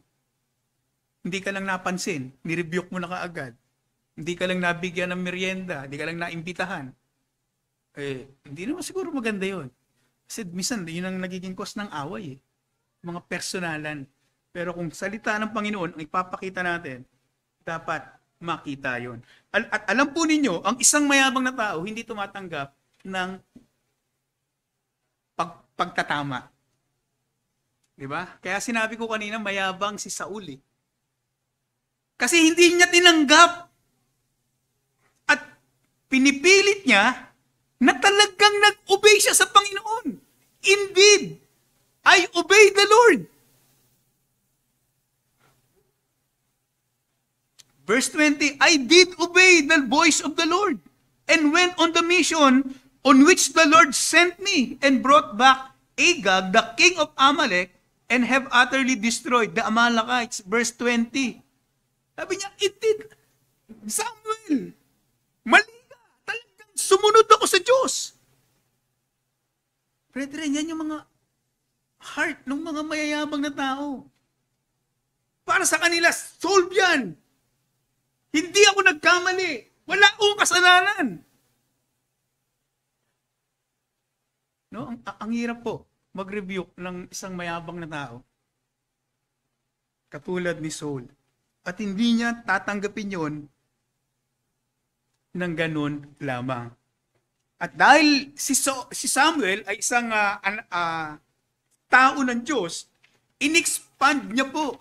hindi ka lang napansin, nirebuke mo na kaagad. Hindi ka lang nabigyan ng merienda, hindi ka lang naimbitahan. Hindi naman siguro maganda yun. Kasi minsan, yun ang nagiging cause ng away eh. Mga personalan. Pero kung salita ng Panginoon, ang ipapakita natin, dapat makita yun. At alam po ninyo, ang isang mayabang na tao, hindi tumatanggap ng pagtatama. Diba? Kaya sinabi ko kanina, mayabang si Saul eh. Kasi hindi niya tinanggap. At pinipilit niya na talagang nag-obey siya sa Panginoon. Indeed, I obey the Lord. Verse 20, I did obey the voice of the Lord and went on the mission on which the Lord sent me and brought back Agag, the king of Amalek, and have utterly destroyed the Amalekites. Verse 20. Sabi niya, it did. Samuel, mali ka. Talagang sumunod ako sa Diyos. Brethren, yan yung mga heart ng mga mayayabang na tao. Para sa kanila, solve yan. Hindi ako nagkamali. Wala akong kasalanan. No? Ang hirap po mag-rebuke ng isang mayabang na tao. Katulad ni Saul. At hindi niya tatanggapin yon ng ganun lamang. At dahil si Samuel ay isang tao ng Diyos, in-expand niya po,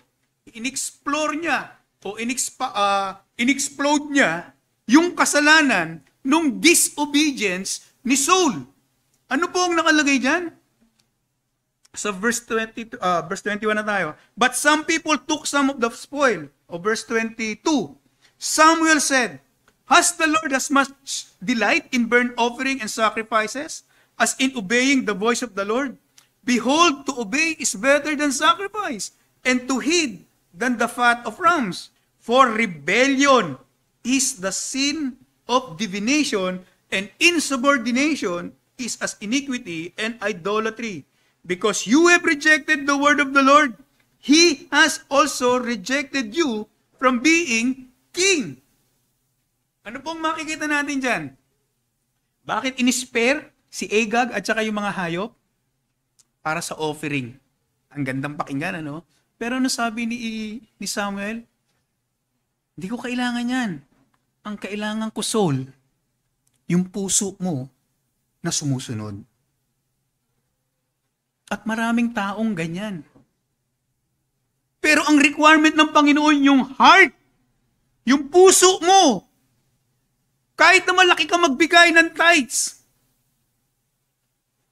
in-explore niya, o in-explode niya yung kasalanan nung disobedience ni Saul. Ano po ang nakalagay dyan? Sa verse 21 na tayo. But some people took some of the spoil. O verse 22. Samuel said, has the Lord as much delight in burnt offering and sacrifices as in obeying the voice of the Lord? Behold, to obey is better than sacrifice, and to heed than the fat of rams. For rebellion is the sin of divination, and insubordination is as iniquity and idolatry. Because you have rejected the word of the Lord, He has also rejected you from being king. Ano pong makikita natin dyan? Bakit in-spare si Agag at saka yung mga hayop? Para sa offering. Ang gandang pakinggan, ano? Pero ano sabi ni Samuel? Hindi ko kailangan yan. Ang kailangan ko, Saul, yung puso mo na sumusunod. At maraming taong ganyan. Pero ang requirement ng Panginoon, yung heart, yung puso mo. Kahit na malaki ka magbigay ng tithes.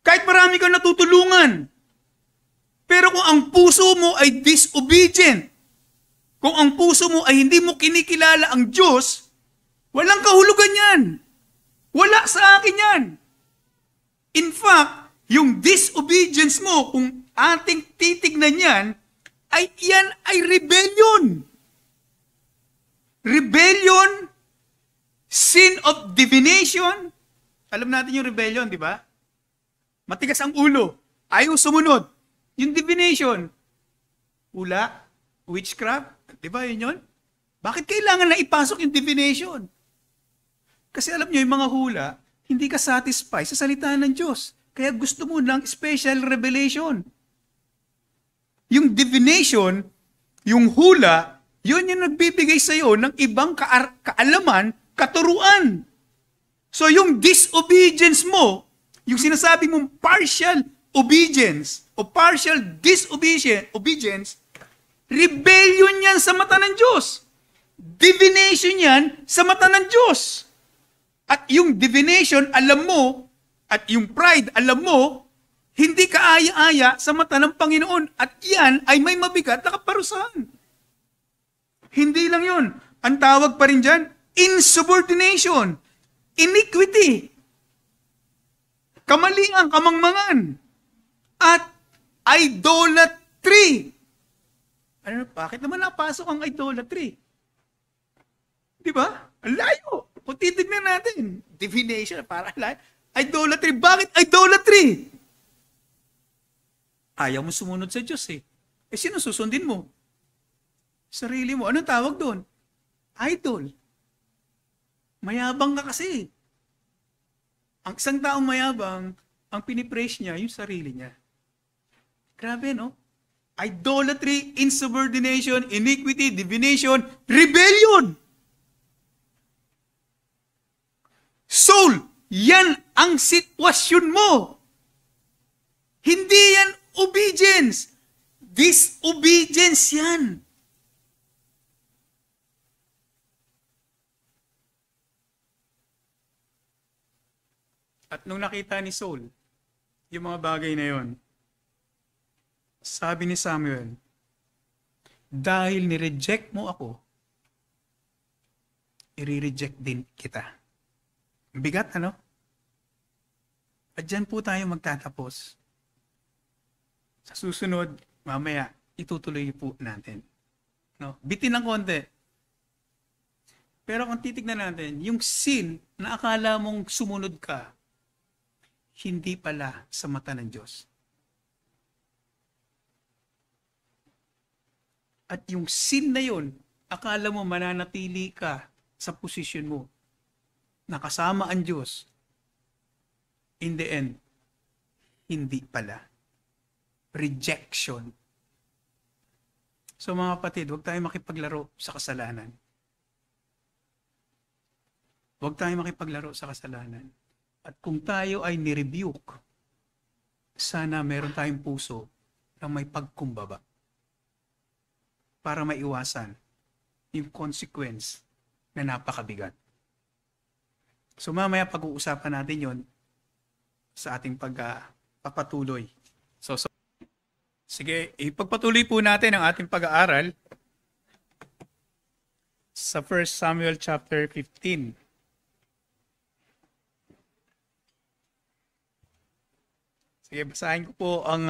Kahit marami kang natutulungan. Pero kung ang puso mo ay disobedient, kung ang puso mo ay hindi mo kinikilala ang Diyos, walang kahulugan yan. Wala sa akin yan. In fact, yung disobedience mo, kung ating titignan yan ay rebellion. Rebellion, sin of divination. Alam natin yung rebellion, di ba? Matigas ang ulo. Ayaw sumunod. Yung divination. Hula, witchcraft. Di ba yun yun? Bakit kailangan na ipasok yung divination? Kasi alam nyo, yung mga hula, hindi ka satisfied sa salita ng Diyos. Kaya gusto mo ng special revelation. Yung divination, yung hula, yun yung nagbibigay sa iyo ng ibang kaalaman, katuruan. So yung disobedience mo, yung sinasabi mong partial obedience o partial disobedience, rebellion yan sa mata ng Diyos. Divination yan sa mata ng Diyos. At yung divination, alam mo, at yung pride, alam mo, hindi ka aya-aya sa mata ng Panginoon. At yan ay may mabigat na kaparusahan. Hindi lang yun. Ang tawag pa rin dyan, insubordination, iniquity, kamalian, kamangmangan, at idolatry. Ano, bakit naman napasok ang idolatry? Di ba? Ang layo. Kung titignan natin, divination, para layo. Idolatry. Bakit idolatry? Ayaw mo sumunod sa Diyos eh. Eh, sino susundin mo? Sarili mo. Anong tawag doon? Idol. Mayabang ka kasi. Ang isang taong mayabang, ang pinipraise niya, yung sarili niya. Grabe, no? Idolatry, insubordination, iniquity, divination, rebellion. Soul, yan ang sitwasyon mo. Hindi yan obedience. Disobedience yan. At nung nakita ni Saul, yung mga bagay na yon, sabi ni Samuel, dahil ni-reject mo ako, i-reject din kita. Bigat, ano? At dyan po tayo magtatapos. Sa susunod, mamaya, itutuloy po natin. No? Bitin ng konti. Pero kung titignan natin, yung sin na akala mong sumunod ka, hindi pala sa mata ng Diyos. At yung sin na yun, akala mo mananatili ka sa posisyon mo, nakasama ang Diyos. In the end, hindi pala. Rejection. So mga kapatid, huwag tayo makipaglaro sa kasalanan. Huwag tayo makipaglaro sa kasalanan. At kung tayo ay nirebuke, sana meron tayong puso na may pagkumbaba para maiwasan yung consequence na napakabigat. So mamaya pag-uusapan natin yon sa ating pagpapatuloy. So, sige, ipagpatuloy po natin ang ating pag-aaral sa 1 Samuel chapter 15. Sige, basahin ko po ang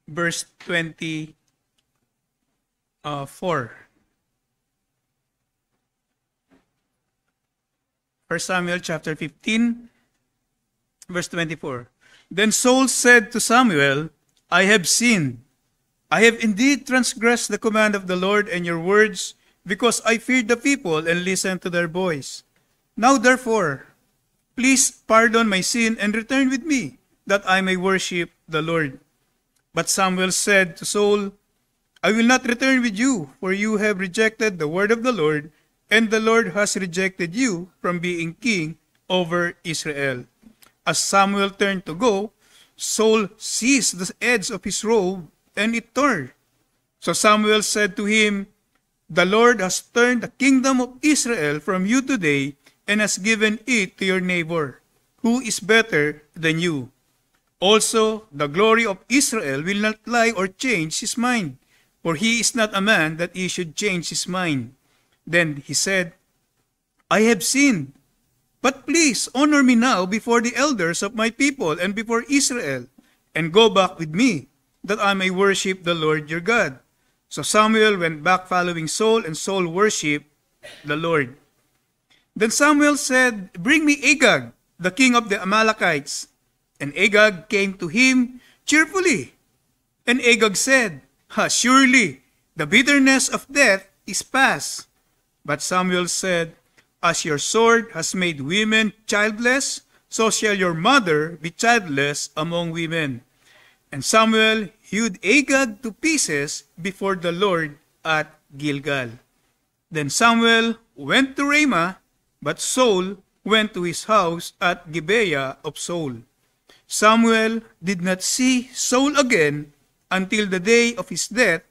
verse 24. 1 Samuel chapter 15, verse 24. Then Saul said to Samuel, I have sinned. I have indeed transgressed the command of the Lord and your words, because I feared the people and listened to their voice. Now therefore, please pardon my sin and return with me, that I may worship the Lord. But Samuel said to Saul, I will not return with you, for you have rejected the word of the Lord, and the Lord has rejected you from being king over Israel. As Samuel turned to go, Saul seized the edge of his robe, and it tore. So Samuel said to him, the Lord has turned the kingdom of Israel from you today, and has given it to your neighbor, who is better than you. Also, the glory of Israel will not lie or change his mind, for he is not a man that he should change his mind. Then he said, I have sinned, but please honor me now before the elders of my people and before Israel, and go back with me, that I may worship the Lord your God. So Samuel went back following Saul, and Saul worshipped the Lord. Then Samuel said, bring me Agag, the king of the Amalekites. And Agag came to him cheerfully. And Agag said, surely the bitterness of death is past. But Samuel said, as your sword has made women childless, so shall your mother be childless among women. And Samuel hewed Agag to pieces before the Lord at Gilgal. Then Samuel went to Ramah, but Saul went to his house at Gibeah of Saul. Samuel did not see Saul again until the day of his death,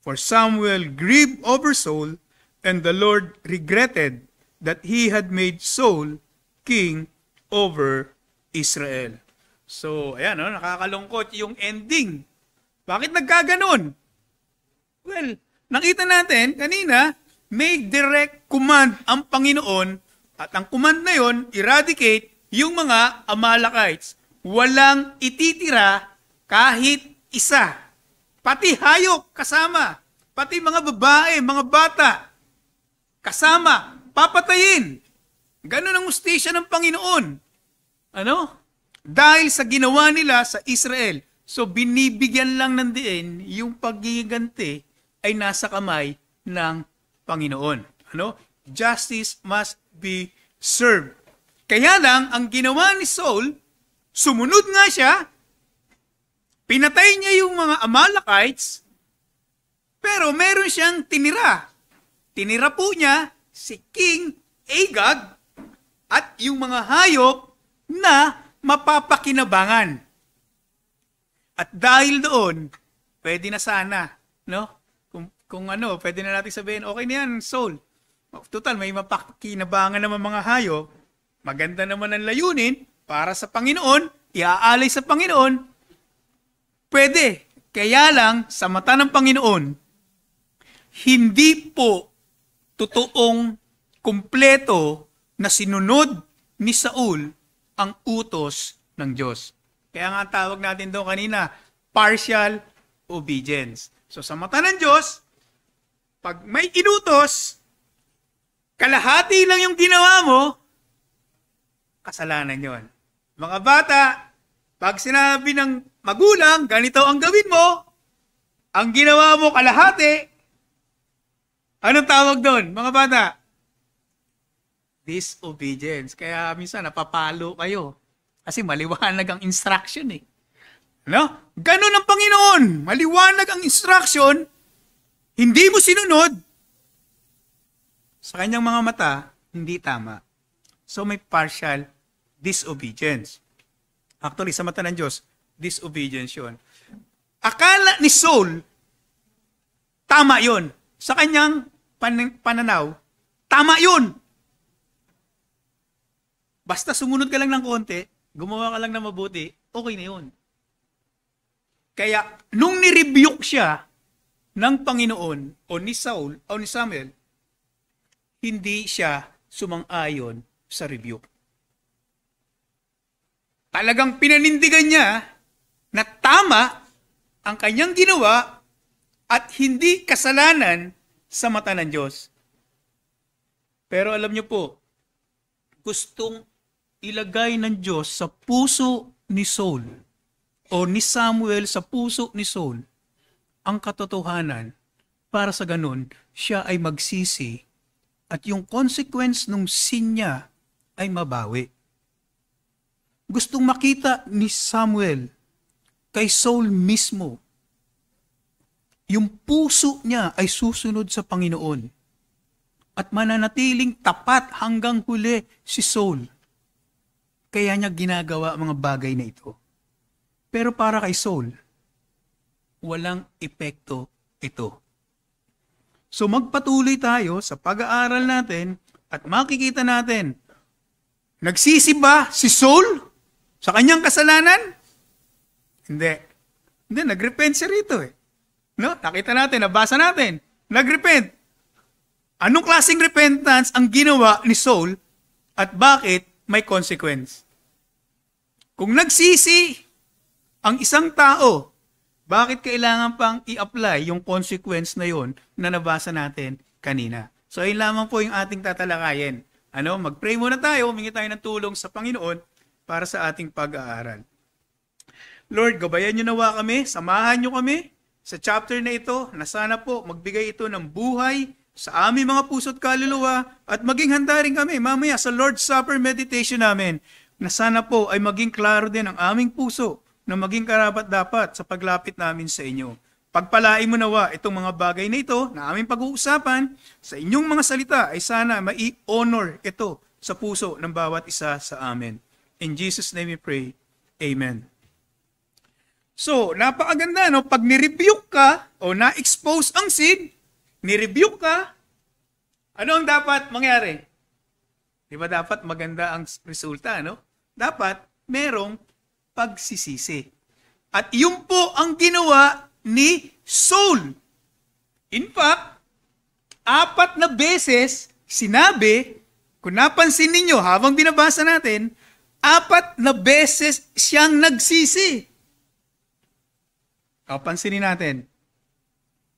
for Samuel grieved over Saul, and the Lord regretted that he had made Saul king over Israel. So, ayan, no, nakakalungkot yung ending. Bakit nagkaganon? Well, nakita natin kanina, may direct command ang Panginoon, at ang command na yon, eradicate yung mga Amalekites. Walang ititira kahit isa. Pati hayop kasama. Pati mga babae, mga bata kasama. Papatayin. Ganun ang hustisya ng Panginoon. Ano? Dahil sa ginawa nila sa Israel. So, binibigyan lang ng diin, yung paggiganti ay nasa kamay ng Panginoon. Ano? Justice must be served. Kaya lang, ang ginawa ni Saul, sumunod nga siya, pinatay niya yung mga Amalekites, pero meron siyang tinira. Tinira po niya si King Agag at yung mga hayop na mapapakinabangan. At dahil doon, pwede na sana, no? Kung ano, pwede na natin sabihin, okay na yan, Saul. Total, may mapakinabangan naman mga hayop. Maganda naman ang layunin para sa Panginoon, iaalay sa Panginoon. Pwede. Kaya lang, sa mata ng Panginoon, hindi po totoong kumpleto na sinunod ni Saul ang utos ng Diyos. Kaya nga tawag natin doon kanina, partial obedience. So sa mata ng Diyos, pag may inutos, kalahati lang yung ginawa mo, kasalanan yon. Mga bata, pag sinabi ng magulang, ganito ang gawin mo, ang ginawa mo kalahati, anong tawag doon, mga bata? Disobedience. Kaya minsan napapalo kayo. Kasi maliwanag ang instruction eh. No? Ganun ang Panginoon. Maliwanag ang instruction, hindi mo sinunod. Sa kanyang mga mata, hindi tama. So may partial disobedience. Actually, sa mata ng Diyos, disobedience yun. Akala ni Saul, tama yun. Sa kanyang pananaw, tama yun. Basta sumunod ka lang ng konti, gumawa ka lang na mabuti, okay na yun. Kaya, nung nirebuke siya ng Panginoon o ni Saul o ni Samuel, hindi siya sumang-ayon sa rebuke. Talagang pinanindigan niya na tama ang kanyang ginawa at hindi kasalanan sa mata ng Diyos. Pero alam niyo po, gustong ilagay ng Diyos sa puso ni Saul o ni Samuel sa puso ni Saul ang katotohanan para sa ganun siya ay magsisi at yung consequence ng sin niya ay mabawi. Gustong makita ni Samuel kay Saul mismo yung puso niya ay susunod sa Panginoon at mananatiling tapat hanggang huli si Saul. Kaya niya ginagawa ang mga bagay na ito. Pero para kay Saul, walang epekto ito. So magpatuloy tayo sa pag-aaral natin at makikita natin, nagsisi ba si Saul sa kanyang kasalanan? Hindi. Hindi, nagrepent siya rito eh. No? Nakita natin, nabasa natin, nagrepent. Anong klaseng repentance ang ginawa ni Saul at bakit may consequence? Kung nagsisi ang isang tao, bakit kailangan pang i-apply yung consequence na yon na nabasa natin kanina? So, yun lamang po yung ating tatalakayin. Mag-pray muna tayo, humingi tayo ng tulong sa Panginoon para sa ating pag-aaral. Lord, gabayan niyo nawa kami, samahan niyo kami sa chapter na ito na sana po magbigay ito ng buhay sa aming mga puso't kaluluwa at maging handa rin kami mamaya sa Lord's Supper meditation namin na sana po ay maging klaro din ang aming puso na maging karapat-dapat sa paglapit namin sa inyo. Pagpalain mo nawa itong mga bagay na ito na aming pag-uusapan sa inyong mga salita ay sana mai-honor ito sa puso ng bawat isa sa amin. In Jesus' name we pray. Amen. So, napakaganda, no? Pag nirebuke ka o na-expose ang sin, nirebuke ka, ano ang dapat mangyari? Di ba dapat maganda ang resulta, no? Dapat merong pagsisisi. At yun po ang ginawa ni Saul. In fact, 4 na beses sinabi, kung napansin ninyo habang binabasa natin, 4 na beses siyang nagsisi. Pansinin natin.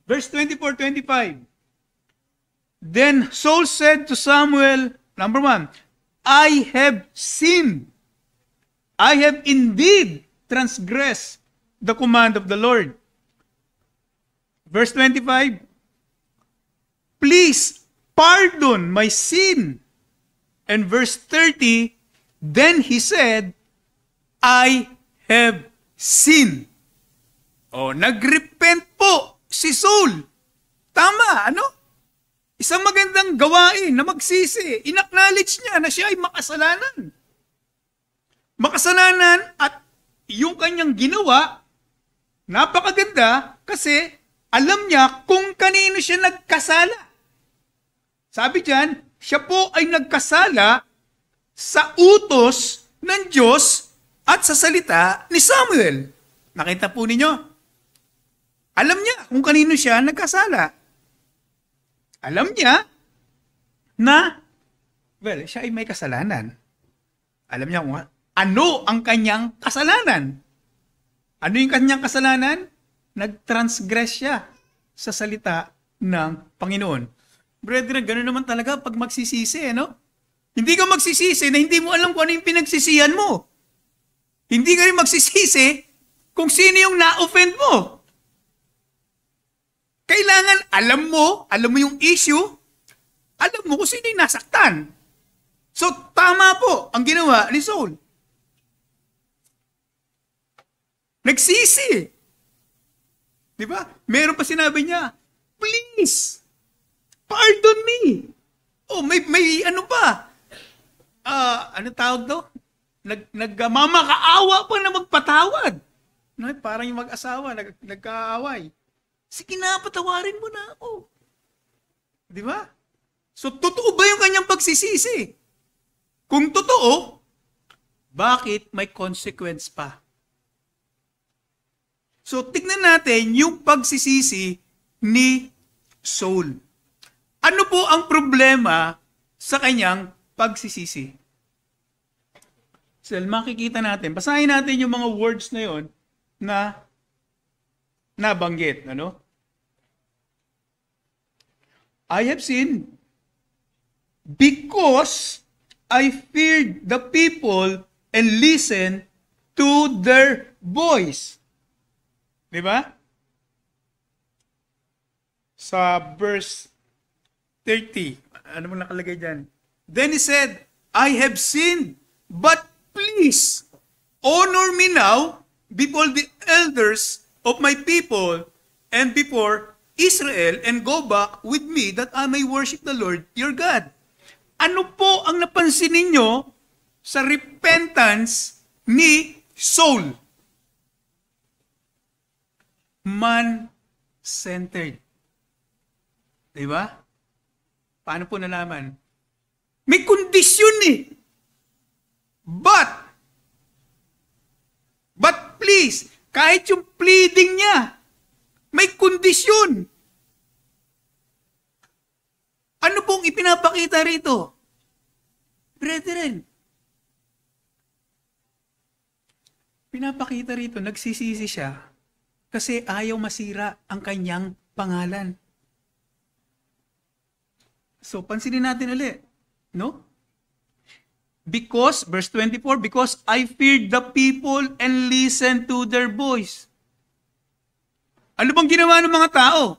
Verse 24-25. Then Saul said to Samuel, number 1, I have sinned. I have indeed transgressed the command of the Lord. Verse 25, please pardon my sin. And verse 30, then he said, I have sinned. O, nagrepent po si Saul. Tama, ano? Isang magandang gawain na magsisi. In-acknowledge niya na siya ay makasalanan. Makasalanan at yung kanyang ginawa, napakaganda kasi alam niya kung kanino siya nagkasala. Sabi diyan, siya po ay nagkasala sa utos ng Diyos at sa salita ni Samuel. Nakita po ninyo? Alam niya kung kanino siya nagkasala. Alam niya na, siya ay may kasalanan. Alam niya kung ano ang kanyang kasalanan. Ano yung kanyang kasalanan? Nag-transgress siya sa salita ng Panginoon. Brethren, gano'n naman talaga pag magsisisi, no? Hindi ka magsisisi na hindi mo alam kung ano yung pinagsisihan mo. Hindi ka rin magsisisi kung sino yung na-offend mo. Kailangan alam mo yung issue, alam mo kung sino yung nasaktan. So, tama po ang ginawa ni Saul. Nagsisi. Di ba? Meron pa sinabi niya, please, pardon me. Oh, may ano pa? Ano tawag do? Nagmamakaawa pa na magpatawad. No, parang yung mag-asawa, nagkaaway. Sige na, patawarin mo na ako. Di ba? So, totoo ba yung kanyang pagsisisi? Kung totoo, bakit may consequence pa? So, tignan natin yung pagsisisi ni Saul. Ano po ang problema sa kanyang pagsisisi? So, makikita natin, basahin natin yung mga words na yon na nabanggit. Ano? I have sinned because I feared the people and listened to their voice. Di ba? Sa verse 30, ano mo nakalagay dyan? Then he said, I have sinned, but please honor me now before the elders of my people and before Israel and go back with me that I may worship the Lord your God. Ano po ang napansin ninyo sa repentance ni Saul? Man-centered. Diba? Paano po nalaman? May kondisyon eh. But please, kahit yung pleading niya, may kondisyon. Ano pong ipinapakita rito? Brethren, pinapakita rito, nagsisisi siya kasi ayaw masira ang kanyang pangalan. So, pansinin natin ulit. No? Because, verse 24, because I feared the people and listened to their voice. Ano bang ginawa ng mga tao?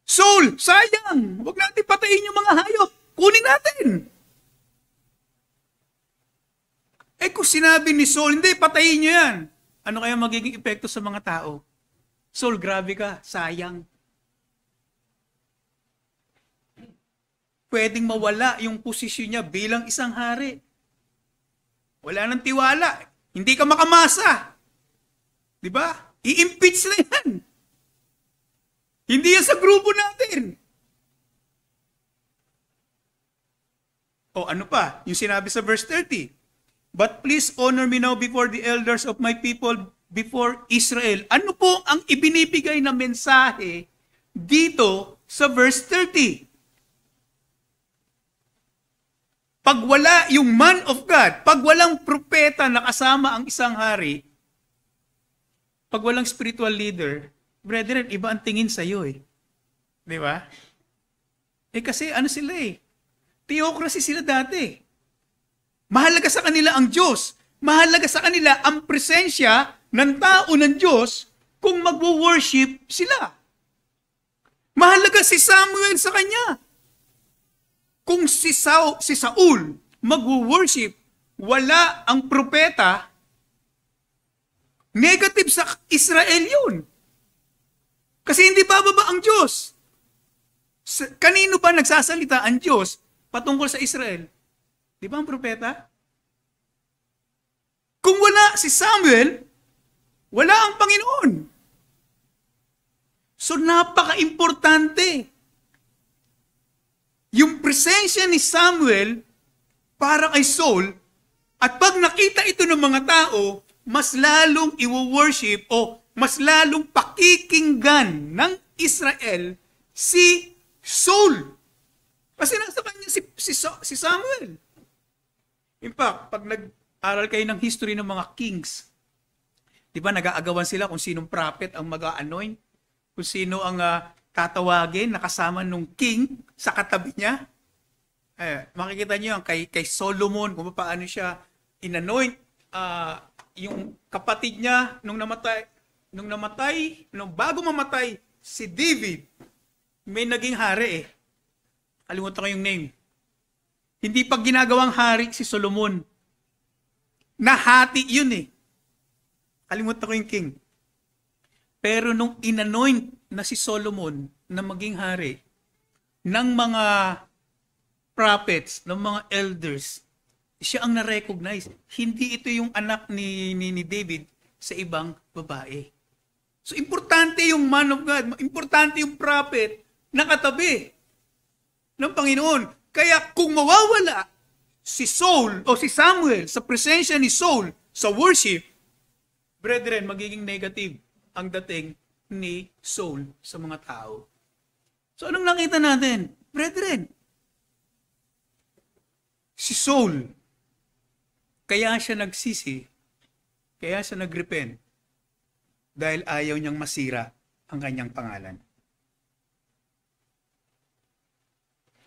Saul, sayang! Huwag natin patayin yung mga hayop. Kunin natin. Kung sinabi ni Saul, hindi, patayin nyo yan. Ano kaya magiging epekto sa mga tao? Saul, grabe ka, sayang. Pwedeng mawala yung posisyon niya bilang isang hari. Wala nang tiwala. Hindi ka makamasa. Di ba? I-impeach na yan. Hindi yan sa grupo natin. O ano pa? Yung sinabi sa verse 30. But please honor me now before the elders of my people, before Israel. Ano po ang ibinibigay na mensahe dito sa verse 30? Pag wala yung man of God, pag walang propeta na kasama ang isang hari, pag walang spiritual leader, brethren, iba ang tingin sa iyo eh. Di ba? Kasi ano sila eh? Theocracy sila dati. Mahalaga sa kanila ang Diyos. Mahalaga sa kanila ang presensya ng tao ng Diyos kung magwo-worship sila. Mahalaga si Samuel sa kanya. Kung si Saul magwo-worship, wala ang propeta, negative sa Israel yun. Kasi hindi bababa ang Diyos. Kanino ba nagsasalita ang Diyos patungkol sa Israel? Di ba ang propeta? Kung wala si Samuel, wala ang Panginoon. So napaka-importante yung presensya ni Samuel para kay Saul, at pag nakita ito ng mga tao, mas lalong i-worship o mas lalong pakikinggan ng Israel si Saul. Kasi nasa kanya si Samuel. In fact, pag nag-aral kayo ng history ng mga kings, di ba nag-aagawan sila kung sinong prophet ang mag-anoint, kung sino ang tatawagin na kasama nung king sa katabi niya. Makikita niyo yung kay Solomon, kung paano siya inanoint. Yung kapatid niya, nung bago mamatay si David, may naging hari eh. Kalimutan ko yung name. Hindi pa ginagawang hari si Solomon. Nahati yun eh. Kalimutan ko yung king. Pero nung inanoint na si Solomon na maging hari, ng mga prophets, ng mga elders, siya ang na-recognize. Hindi ito yung anak ni David sa ibang babae. So, importante yung man of God, importante yung prophet na katabi ng Panginoon. Kaya kung mawawala si Saul o si Samuel sa presensya ni Saul sa worship, brethren, magiging negative ang dating ni Saul sa mga tao. So, anong nakita natin? Brethren, si Saul, kaya siya nagsisi, kaya siya nagrepent, dahil ayaw niyang masira ang kanyang pangalan.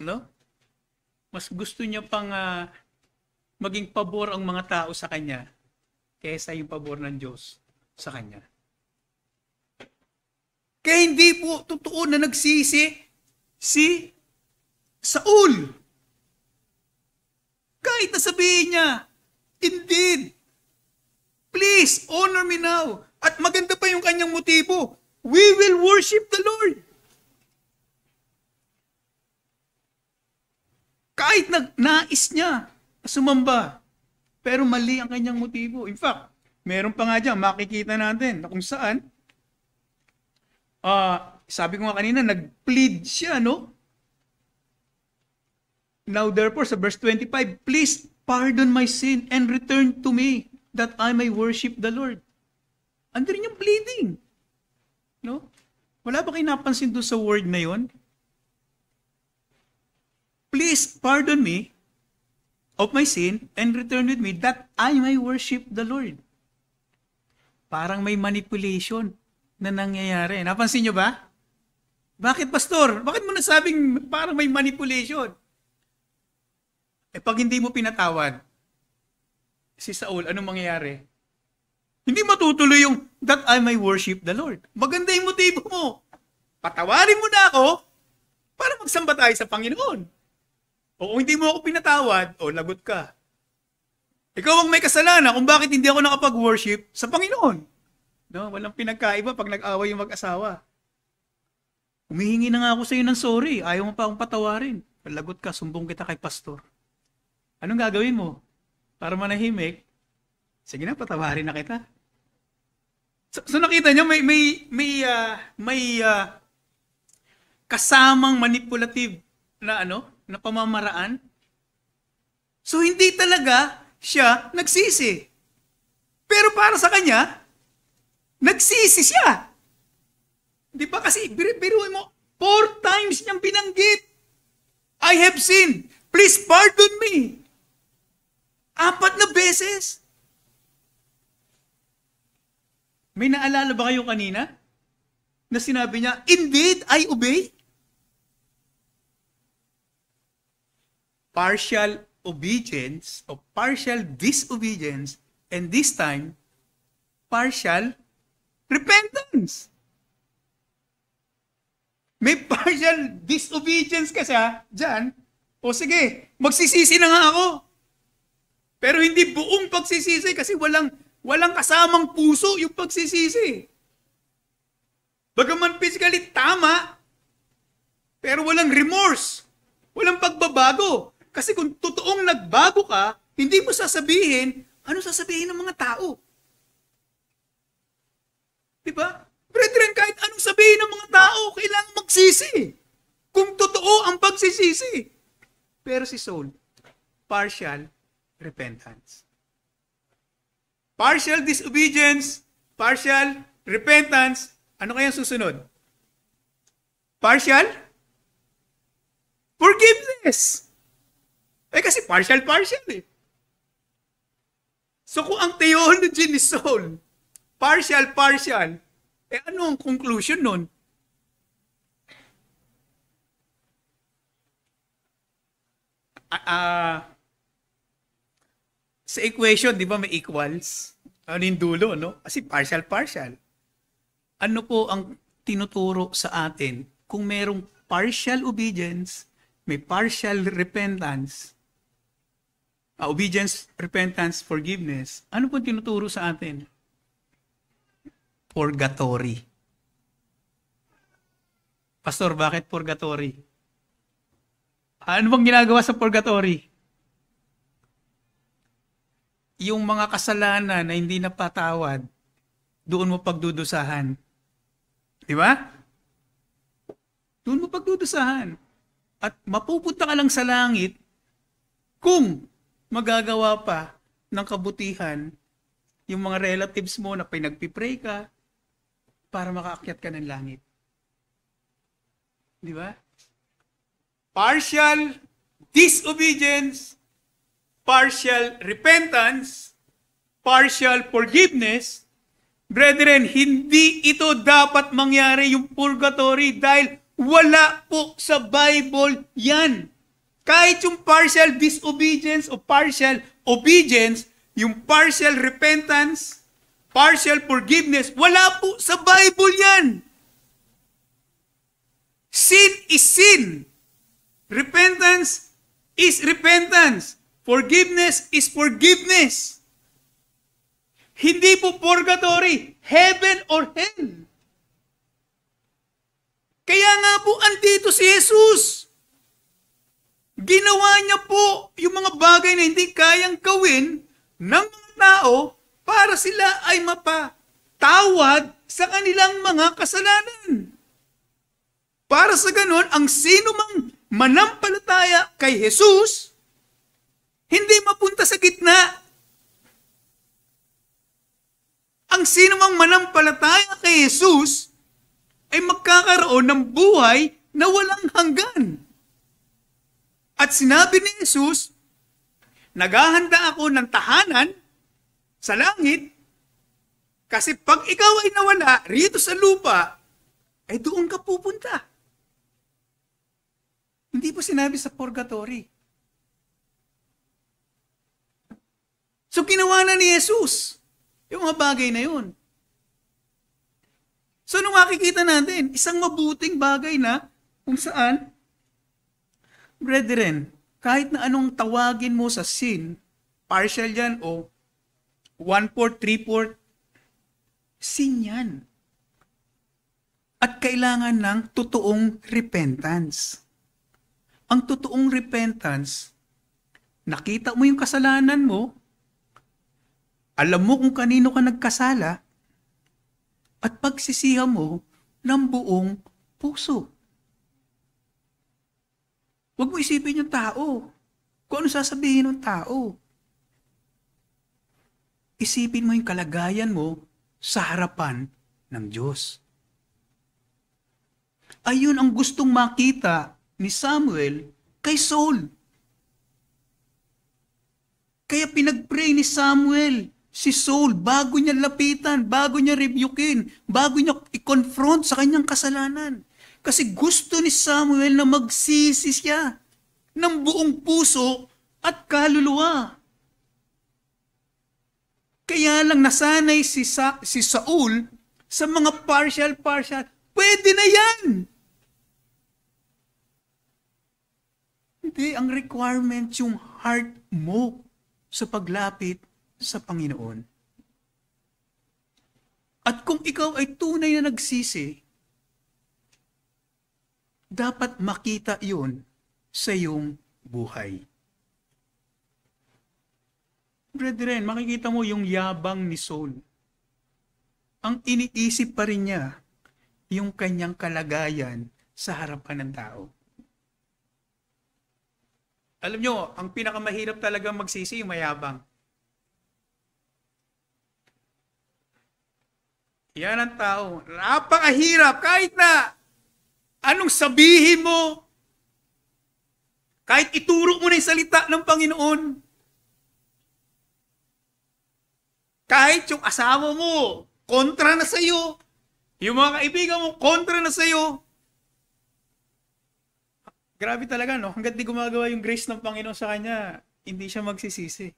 No? Mas gusto niya pang maging pabor ang mga tao sa kanya kaysa yung pabor ng Diyos sa kanya. Kaya hindi po totoo na nagsisi si Saul. Kahit na sabihin niya, indeed, please honor me now. At maganda pa yung kanyang motibo. We will worship the Lord. Kahit nais niya sumamba, pero mali ang kanyang motibo. In fact, meron pa nga dyan, makikita natin na kung saan, sabi ko nga kanina, nag-plead siya, no? Now therefore, sa verse 25, please pardon my sin and return to me that I may worship the Lord. Andun yung pleading. No? Wala ba kayo napansin doon sa word na yon? Please pardon me of my sin and return with me that I may worship the Lord. Parang may manipulation na nangyayari. Napansin nyo ba? Bakit, pastor? Bakit mo nasabing parang may manipulation? Pag hindi mo pinatawad si Saul, anong mangyayari? Hindi matutuloy yung that I may worship the Lord. Maganda yung motibo mo. Patawarin mo na ako para magsamba tayo sa Panginoon. O kung hindi mo ako pinatawad, lagot ka. Ikaw ang may kasalanan kung bakit hindi ako nakapag-worship sa Panginoon. No, walang pinagkaiba pag nag-away yung mag-asawa. Humihingi na nga ako sa iyo ng sorry. Ayaw mo pa akong patawarin. Lagot ka, sumbong kita kay pastor. Anong gagawin mo? Para manahimik, sige na, patawarin na kita. So nakita niyo, may kasamang manipulative na na pamamaraan. So hindi talaga siya nagsisi. Pero para sa kanya, nagsisi siya. Di ba kasi, biruin mo, 4 times niyang binanggit. I have sinned. Please pardon me. 4 na beses. May naalala ba kayo kanina? Na sinabi niya, indeed, I obey. Partial obedience o partial disobedience, and this time, partial repentance. May partial disobedience ka siya dyan. O sige, magsisisi na nga ako. Pero hindi buong pagsisisi kasi walang kasamang puso yung pagsisisi. Bagaman physically tama, pero walang remorse. Walang pagbabago. Kasi kung totoong nagbago ka, hindi mo sasabihin, ano sasabihin ng mga tao? Diba? Brethren, kahit anong sabihin ng mga tao, kailangan magsisi. Kung totoo ang pagsisisi. Pero si Saul, partial repentance. Partial disobedience, partial repentance. Ano kaya susunod? Partial forgiveness. Kasi partial eh. So kung ang theology ni Saul, partial, ano ang conclusion nun? Sa equation, di ba may equals? Ano yung dulo, no? Kasi partial. Ano po ang tinuturo sa atin kung merong partial obedience, may partial repentance, obedience, repentance, forgiveness, ano po tinuturo sa atin? Purgatory. Pastor, bakit purgatory? Ano bang ginagawa sa purgatory? Yung mga kasalanan na hindi napatawad, doon mo pagdudusahan. Di ba? Doon mo pagdudusahan. At mapupunta ka lang sa langit kung magagawa pa ng kabutihan yung mga relatives mo na pinagpipray ka para makaakyat ka ng langit. Di ba? Partial disobedience, partial repentance, partial forgiveness. Brethren, hindi ito dapat mangyari yung purgatory dahil wala po sa Bible yan. Kahit yung partial disobedience o partial obedience, yung partial repentance, partial forgiveness, wala po sa Bible yan. Sin is sin. Repentance is repentance. Forgiveness is forgiveness. Hindi po purgatory, heaven or hell. Kaya nga po andito si Jesus. Ginawa niya po yung mga bagay na hindi kayang gawin ng mga tao para sila ay mapatawad sa kanilang mga kasalanan. Para sa ganon, ang sino mang manampalataya kay Jesus, hindi mapunta sa gitna. Ang sino mang manampalataya kay Jesus ay magkakaroon ng buhay na walang hanggan. At sinabi ni Jesus, naghahanda ako ng tahanan sa langit kasi pag ikaw ay nawala rito sa lupa, ay doon ka pupunta. Hindi po sinabi sa purgatory. So ginawa na ni Jesus yung mga bagay na yun. So nung makikita natin, isang mabuting bagay na kung saan, brethren, kahit na anong tawagin mo sa sin, partial yan o 1/4, 3/4, sin yan. At kailangan ng totoong repentance. Ang totoong repentance, nakita mo yung kasalanan mo, alam mo kung kanino ka nagkasala, at pagsisihan mo ng buong puso. Huwag mo isipin yung tao. Kung ano sasabihin ng tao. Isipin mo yung kalagayan mo sa harapan ng Diyos. Ayun ang gustong makita ni Samuel kay Saul. Kaya pinag-pray ni Samuel si Saul bago niya lapitan, bago niya rebukein, bago niya i-confront sa kanyang kasalanan. Kasi gusto ni Samuel na magsisi siya ng buong puso at kaluluwa. Kaya lang nasanay si Saul sa mga partial. Pwede na yan. Hindi, ang requirement yung heart mo sa paglapit sa Panginoon. At kung ikaw ay tunay na nagsisi, dapat makita yun sa iyong buhay. Brethren, makikita mo yung yabang ni Saul. Ang iniisip pa rin niya yung kanyang kalagayan sa harapan ng tao. Alam nyo, ang pinakamahirap talaga magsisi yung mayabang. Yan ang tao. Napakahirap kahit na anong sabihin mo, kahit ituro mo na yung salita ng Panginoon, kahit yung asawa mo, kontra na sa'yo, yung mga kaibigan mo, kontra na sa'yo. Grabe talaga, no? Hanggat di gumagawa yung grace ng Panginoon sa kanya, hindi siya magsisisi.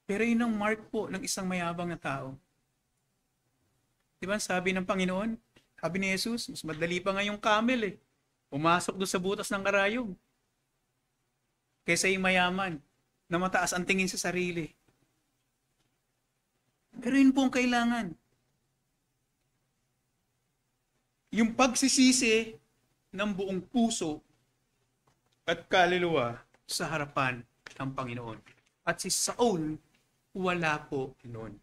Pero yun ang mark po ng isang mayabang na tao. Di ba sabi ng Panginoon, sabi ni Jesus, mas madali pa nga yung camel pumasok doon sa butas ng karayom. Kaysa yung mayaman, na mataas ang tingin sa sarili. Pero yun po ang kailangan. Yung pagsisisi ng buong puso at kaluluwa sa harapan ng Panginoon. At si Saul, wala po noon.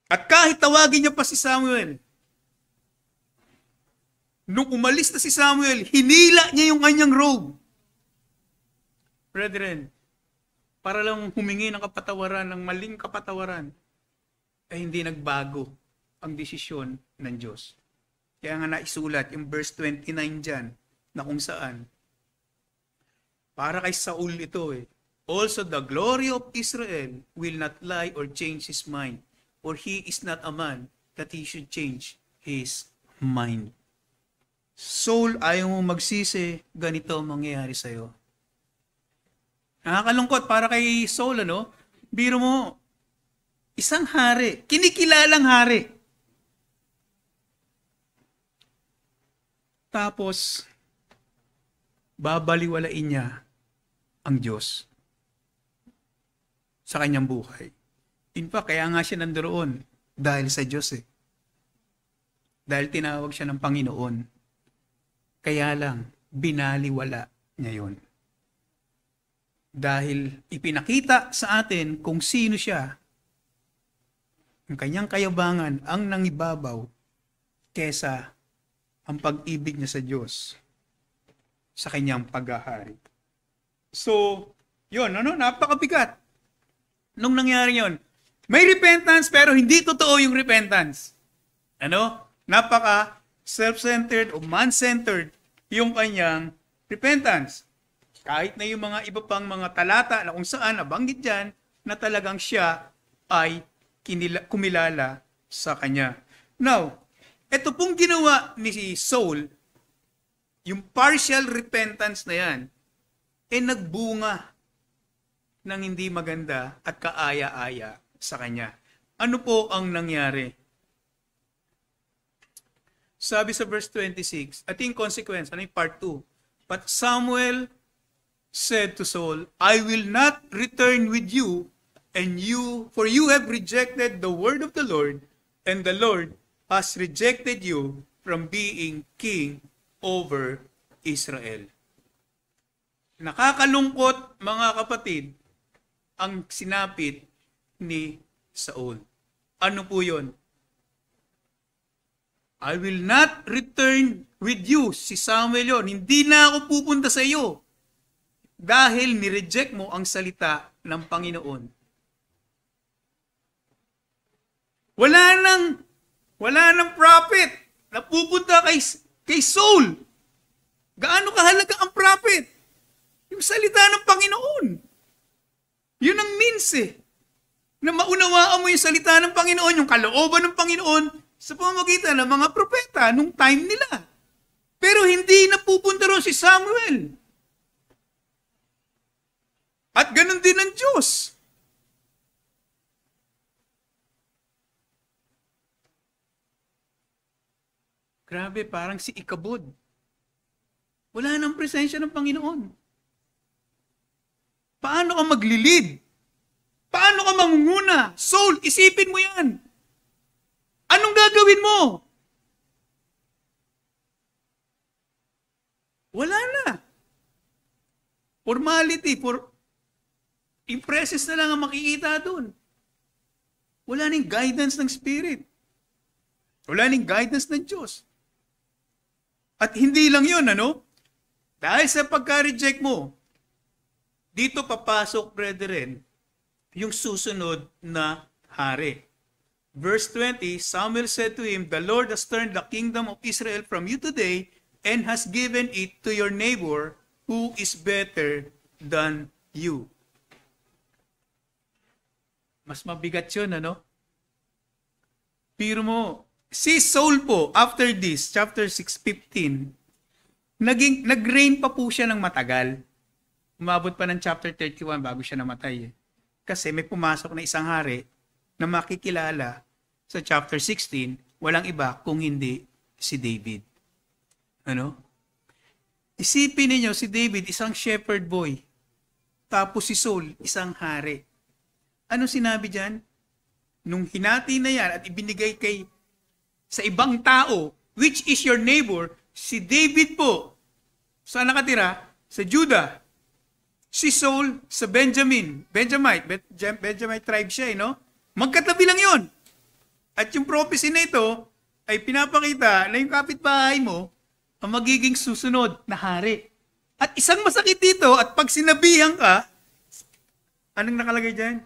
At kahit tawagin niya pa si Samuel, nung umalis na si Samuel, hinila niya yung kanyang robe. Brethren, para lang humingi ng kapatawaran, ng maling kapatawaran, ay hindi nagbago ang desisyon ng Diyos. Kaya nga naisulat yung verse 29 dyan, na kung saan, para kay Saul ito also the glory of Israel will not lie or change his mind, for he is not a man that he should change his mind. Saul, ayaw mo magsisi, ganito ang mangyayari sa'yo. Nakakalungkot para kay Saul, biro mo, isang hari, kinikilalang hari. Tapos, babaliwalain niya ang Diyos sa kanyang buhay. In fact, kaya nga siya nandoon dahil sa Diyos Dahil tinawag siya ng Panginoon. Kaya lang, binaliwala niya yun. Dahil ipinakita sa atin kung sino siya, ang kanyang kayabangan ang nangibabaw kesa ang pag-ibig niya sa Diyos sa kanyang paghahari. So, yun, napakabigat. Nung nangyari yun, may repentance pero hindi totoo yung repentance. Napaka self-centered o man-centered yung kanyang repentance. Kahit na yung mga iba pang mga talata na kung saan nabanggit dyan na talagang siya ay kumilala sa kanya. Now, ito pong ginawa ni Saul, yung partial repentance na yan, nagbunga ng hindi maganda at kaaya-aya sa kanya. Ano po ang nangyari? Sabi sa verse 26, at yung consequence, yung part 2, but Samuel said to Saul, I will not return with you, for you have rejected the word of the Lord, and the Lord has rejected you from being king over Israel. Nakakalungkot, mga kapatid, ang sinapit ni Saul. Ano po yun? I will not return with you. Si Samuel yun. Hindi na ako pupunta sa iyo. Dahil nireject mo ang salita ng Panginoon. Wala nang prophet na pupunta kay Saul. Gaano kahalaga ang prophet? Yung salita ng Panginoon. Yun ang means na maunawaan mo yung salita ng Panginoon, yung kalooban ng Panginoon sa pamamagitan ng mga propeta nung time nila. Pero hindi na pupunta ron si Samuel. At ganun din ang Diyos. Grabe, parang si Ikabod. Wala nang presensya ng Panginoon. Paano ka maglilid? Paano ka mangunguna? Saul, isipin mo yan. Anong gagawin mo? Wala na. Formality, impressions na lang ang makikita doon. Wala ning guidance ng Spirit. Wala ning guidance ng Diyos. At hindi lang yun, ano? Dahil sa pagka-reject mo, dito papasok, brethren, yung susunod na hari. Verse 20, Samuel said to him, "The Lord has turned the kingdom of Israel from you today and has given it to your neighbor who is better than you." Mas mabigat yun, ano? Pero mo, si Saul po, after this, chapter 6:15, nag-reign pa po siya ng matagal. Umabot pa ng chapter 31 bago siya namatay. Kasi may pumasok na isang hari na makikilala sa chapter 16, walang iba kung hindi si David. Ano? Isipin niyo si David, isang shepherd boy. Tapos si Saul, isang hari. Ano sinabi diyan? Nung hinati na yan at ibinigay sa ibang tao, which is your neighbor, si David po, saan nakatira? Sa Judah. Si Saul sa Benjamite tribe siya, no? Magkatabi lang yon. At yung prophecy na ito ay pinapakita na yung kapitbahay mo ang magiging susunod na hari. At isang masakit dito, at pag sinabihan ka, anong nakalagay dyan?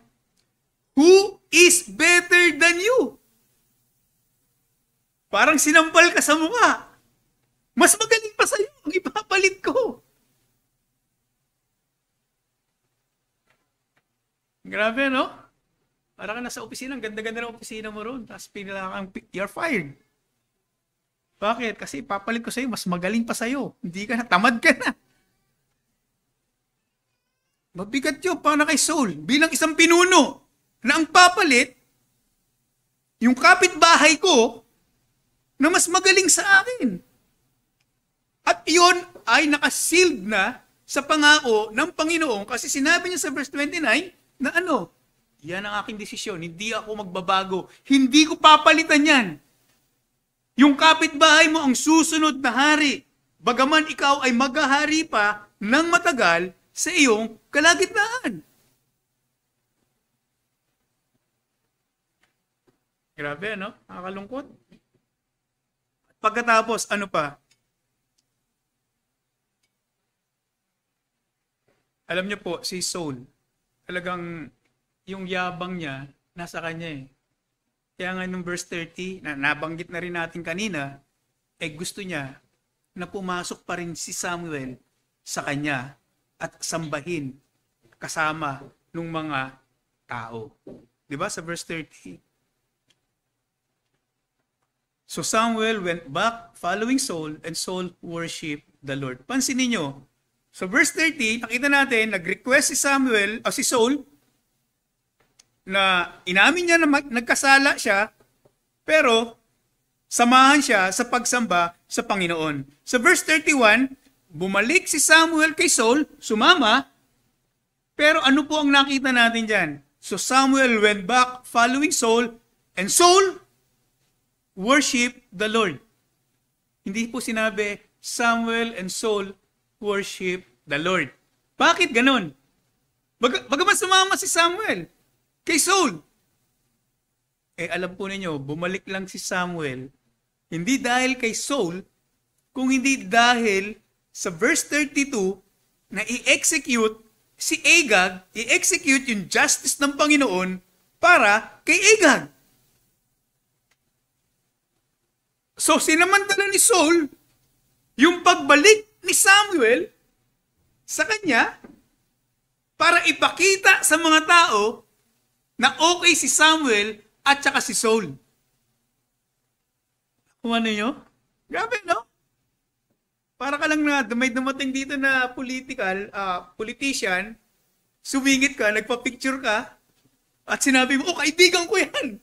Who is better than you? Parang sinampal ka sa mukha. Mas magaling pa sa'yo ang ipapalit ko. Grabe, no? Parang ka nasa opisina, ang ganda-ganda ng opisina mo ron, tapos pinilakang, you're fired. Bakit? Kasi ipapalit ko sa'yo, mas magaling pa sa'yo. Hindi ka na, tamad ka na. Mabigat yun, paano kay Saul? Bilang isang pinuno, na ang papalit, yung kapitbahay ko, na mas magaling sa akin. At iyon ay nakasealed na sa pangako ng Panginoon kasi sinabi niya sa verse 29 na ano, yan ang aking desisyon, hindi ako magbabago, hindi ko papalitan yan. Yung kapitbahay mo ang susunod na hari, bagaman ikaw ay maghahari pa ng matagal sa iyong kalagitnaan. Grabe, no? Nakakalungkot. Pagkatapos, ano pa? Alam niyo po, si Saul, talagang yung yabang niya, nasa kanya eh. Kaya nga nung verse 30, na nabanggit na rin natin kanina, gusto niya na pumasok pa rin si Samuel sa kanya at sambahin kasama ng mga tao. Diba sa verse 30? So Samuel went back following Saul and Saul worshiped the Lord. Pansinin niyo, so verse 30, nakita natin, nag-request si si Saul, na inamin niya na nagkasala siya, pero samahan siya sa pagsamba sa Panginoon. Sa verse 31, bumalik si Samuel kay Saul, sumama, pero ano po ang nakita natin dyan? So Samuel went back following Saul, and Saul worship the Lord. Hindi po sinabi, Samuel and Saul worship the Lord. Bakit ganon? Bagaman sumama si Samuel kay Saul. Alam po ninyo, bumalik lang si Samuel, hindi dahil kay Saul, kung hindi dahil sa verse 32 na i-execute si Agag, i-execute yung justice ng Panginoon para kay Agag. So, sinamantala ni Saul yung pagbalik ni Samuel sa kanya para ipakita sa mga tao na okay si Samuel at saka si Saul. Kung ano nyo? Grabe, no? Para ka lang na may dumating dito na politician Sumingit ka, nagpa-picture ka, at sinabi mo, oh, kaibigan ko yan.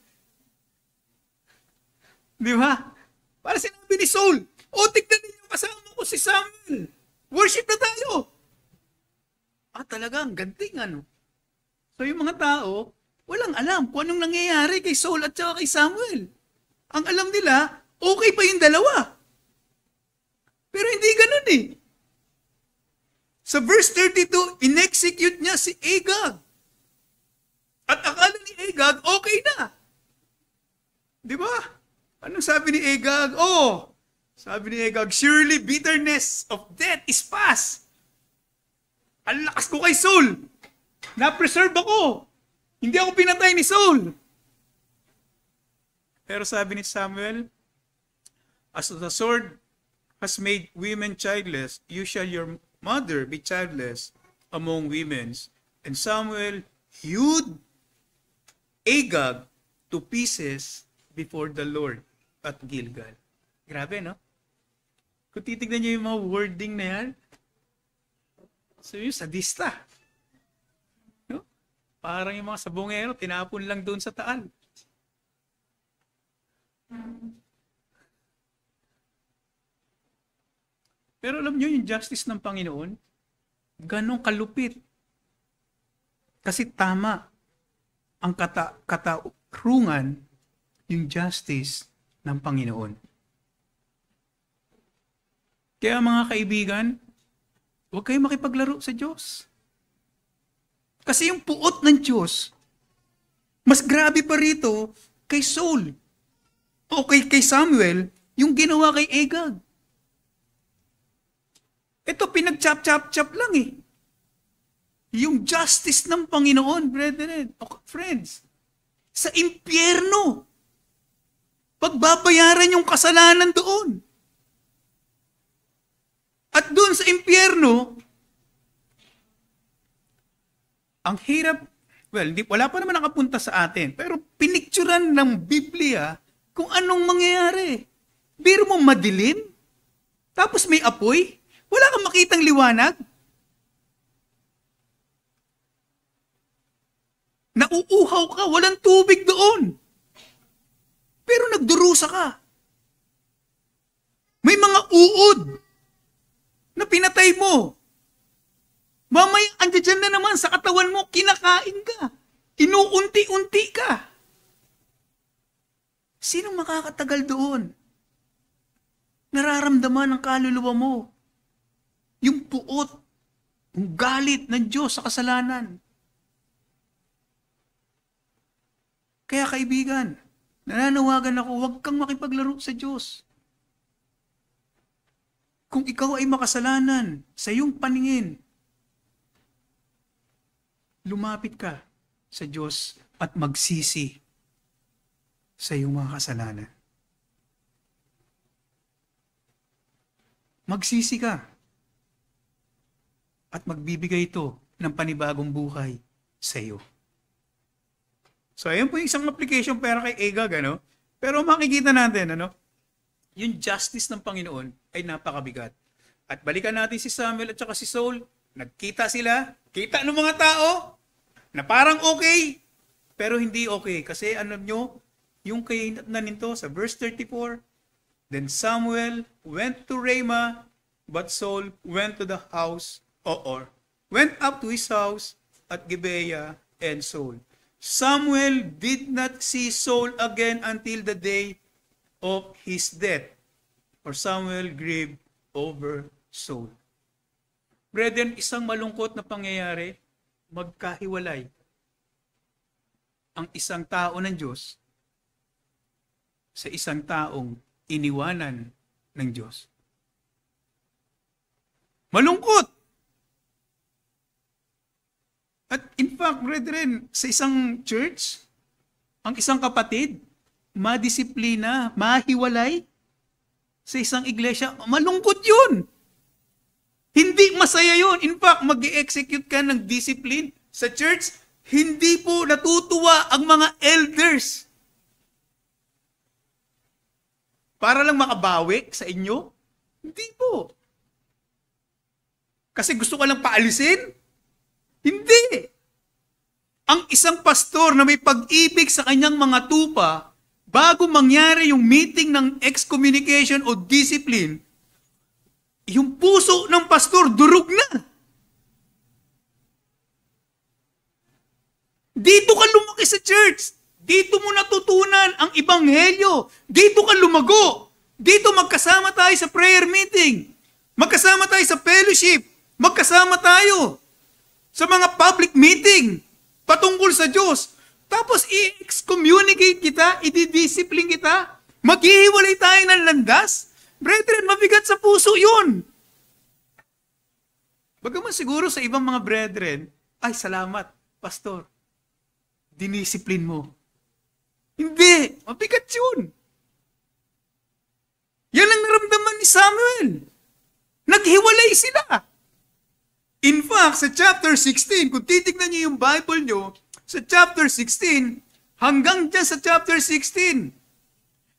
Di ba? Para sinabi ni Saul, oh, tignan niyo kasama ko si Samuel. Worship na tayo. Talagang ganting ano. So yung mga tao, walang alam kung anong nangyayari kay Saul at saka kay Samuel. Ang alam nila, okay pa yung dalawa. Pero hindi ganun eh. Sa verse 32, in-execute niya si Agag. At akala ni Agag, okay na. Di ba? Anong sabi ni Agag? Oh, sabi ni Agag, surely bitterness of death is past. Ang lakas ko kay Saul. Na-preserve ako. Hindi ako pinatay ni Saul. Pero sabi ni Samuel, as the sword has made women childless, you shall your mother be childless among women. And Samuel hewed Agag to pieces before the Lord at Gilgal. Grabe, no? Kung titignan niyo yung mga wording na yan, so yung sadista. No? Parang yung mga sabongero, tinapon lang doon sa taal. Pero alam niyo yung justice ng Panginoon, ganong kalupit. Kasi tama ang katarungan yung justice ng Panginoon. Kaya mga kaibigan, huwag kayong makipaglaro sa Diyos. Kasi yung puot ng Diyos, mas grabe pa rito kay Saul o kay Samuel, yung ginawa kay Agag. Ito pinag-chop-chop-chop lang eh. Yung justice ng Panginoon, brethren, friends, sa impyerno, pagbabayaran yung kasalanan doon. At doon sa impyerno, ang hirap, well, wala pa naman nakapunta sa atin, pero pinicturan ng Biblia kung anong mangyayari. Biro mo madilim, tapos may apoy, wala kang makitang liwanag. Nauuhaw ka, walang tubig doon. Pero nagdurusa ka. May mga uod na pinatay mo. Mamaya, andyan na naman sa katawan mo, kinakain ka. Inuunti-unti ka. Sinong makakatagal doon? Nararamdaman ng kaluluwa mo yung puot, yung galit ng Diyos sa kasalanan. Kaya kaibigan, nananawagan ako, huwag kang makipaglaro sa Diyos. Kung ikaw ay makasalanan sa iyong paningin, lumapit ka sa Diyos at magsisi sa iyong mga kasalanan. Magsisi ka at magbibigay ito ng panibagong buhay sa iyo. So, ayun po yung isang application para kay Agag, ano? Pero makikita natin, ano? Yung justice ng Panginoon ay napakabigat. At balikan natin si Samuel at saka si Saul. Nagkita sila. Kita ng mga tao na parang okay, pero hindi okay. Kasi ano nyo, yung kay naninto sa verse 34, then Samuel went to Ramah, but Saul went to the house, went up to his house at Gibeah and Saul. Samuel did not see Saul again until the day of his death, for Samuel grieved over Saul. Brethren, isang malungkot na pangyayari, magkahiwalay ang isang tao ng Diyos sa isang taong iniwanan ng Diyos. Malungkot! At in fact, brethren, sa isang church, ang isang kapatid, madisiplina, mahiwalay sa isang iglesia, malungkot yun. Hindi masaya yun. In fact, mag-execute ka ng discipline sa church, hindi po natutuwa ang mga elders. Para lang makabawi sa inyo? Hindi po. Kasi gusto ka lang paalisin? Hindi! Ang isang pastor na may pag-ibig sa kanyang mga tupa, bago mangyari yung meeting ng excommunication o discipline, yung puso ng pastor durog na. Dito ka lumaki sa church. Dito mo natutunan ang ebanghelyo. Dito ka lumago. Dito magkasama tayo sa prayer meeting. Magkasama tayo sa fellowship. Magkasama tayo sa mga public meeting patungkol sa Diyos. Tapos i-excommunicate kita, i-discipline kita. Maghihiwalay tayo ng landas. Brethren, mabigat sa puso yun. Bagaman siguro sa ibang mga brethren, ay salamat, pastor. Dinisiplin mo. Hindi, mabigat yun. Yan ang naramdaman ni Samuel. Naghiwalay sila. In fact, sa chapter 16, kung titignan niyo yung Bible niyo, sa chapter 16, hanggang dyan sa chapter 16,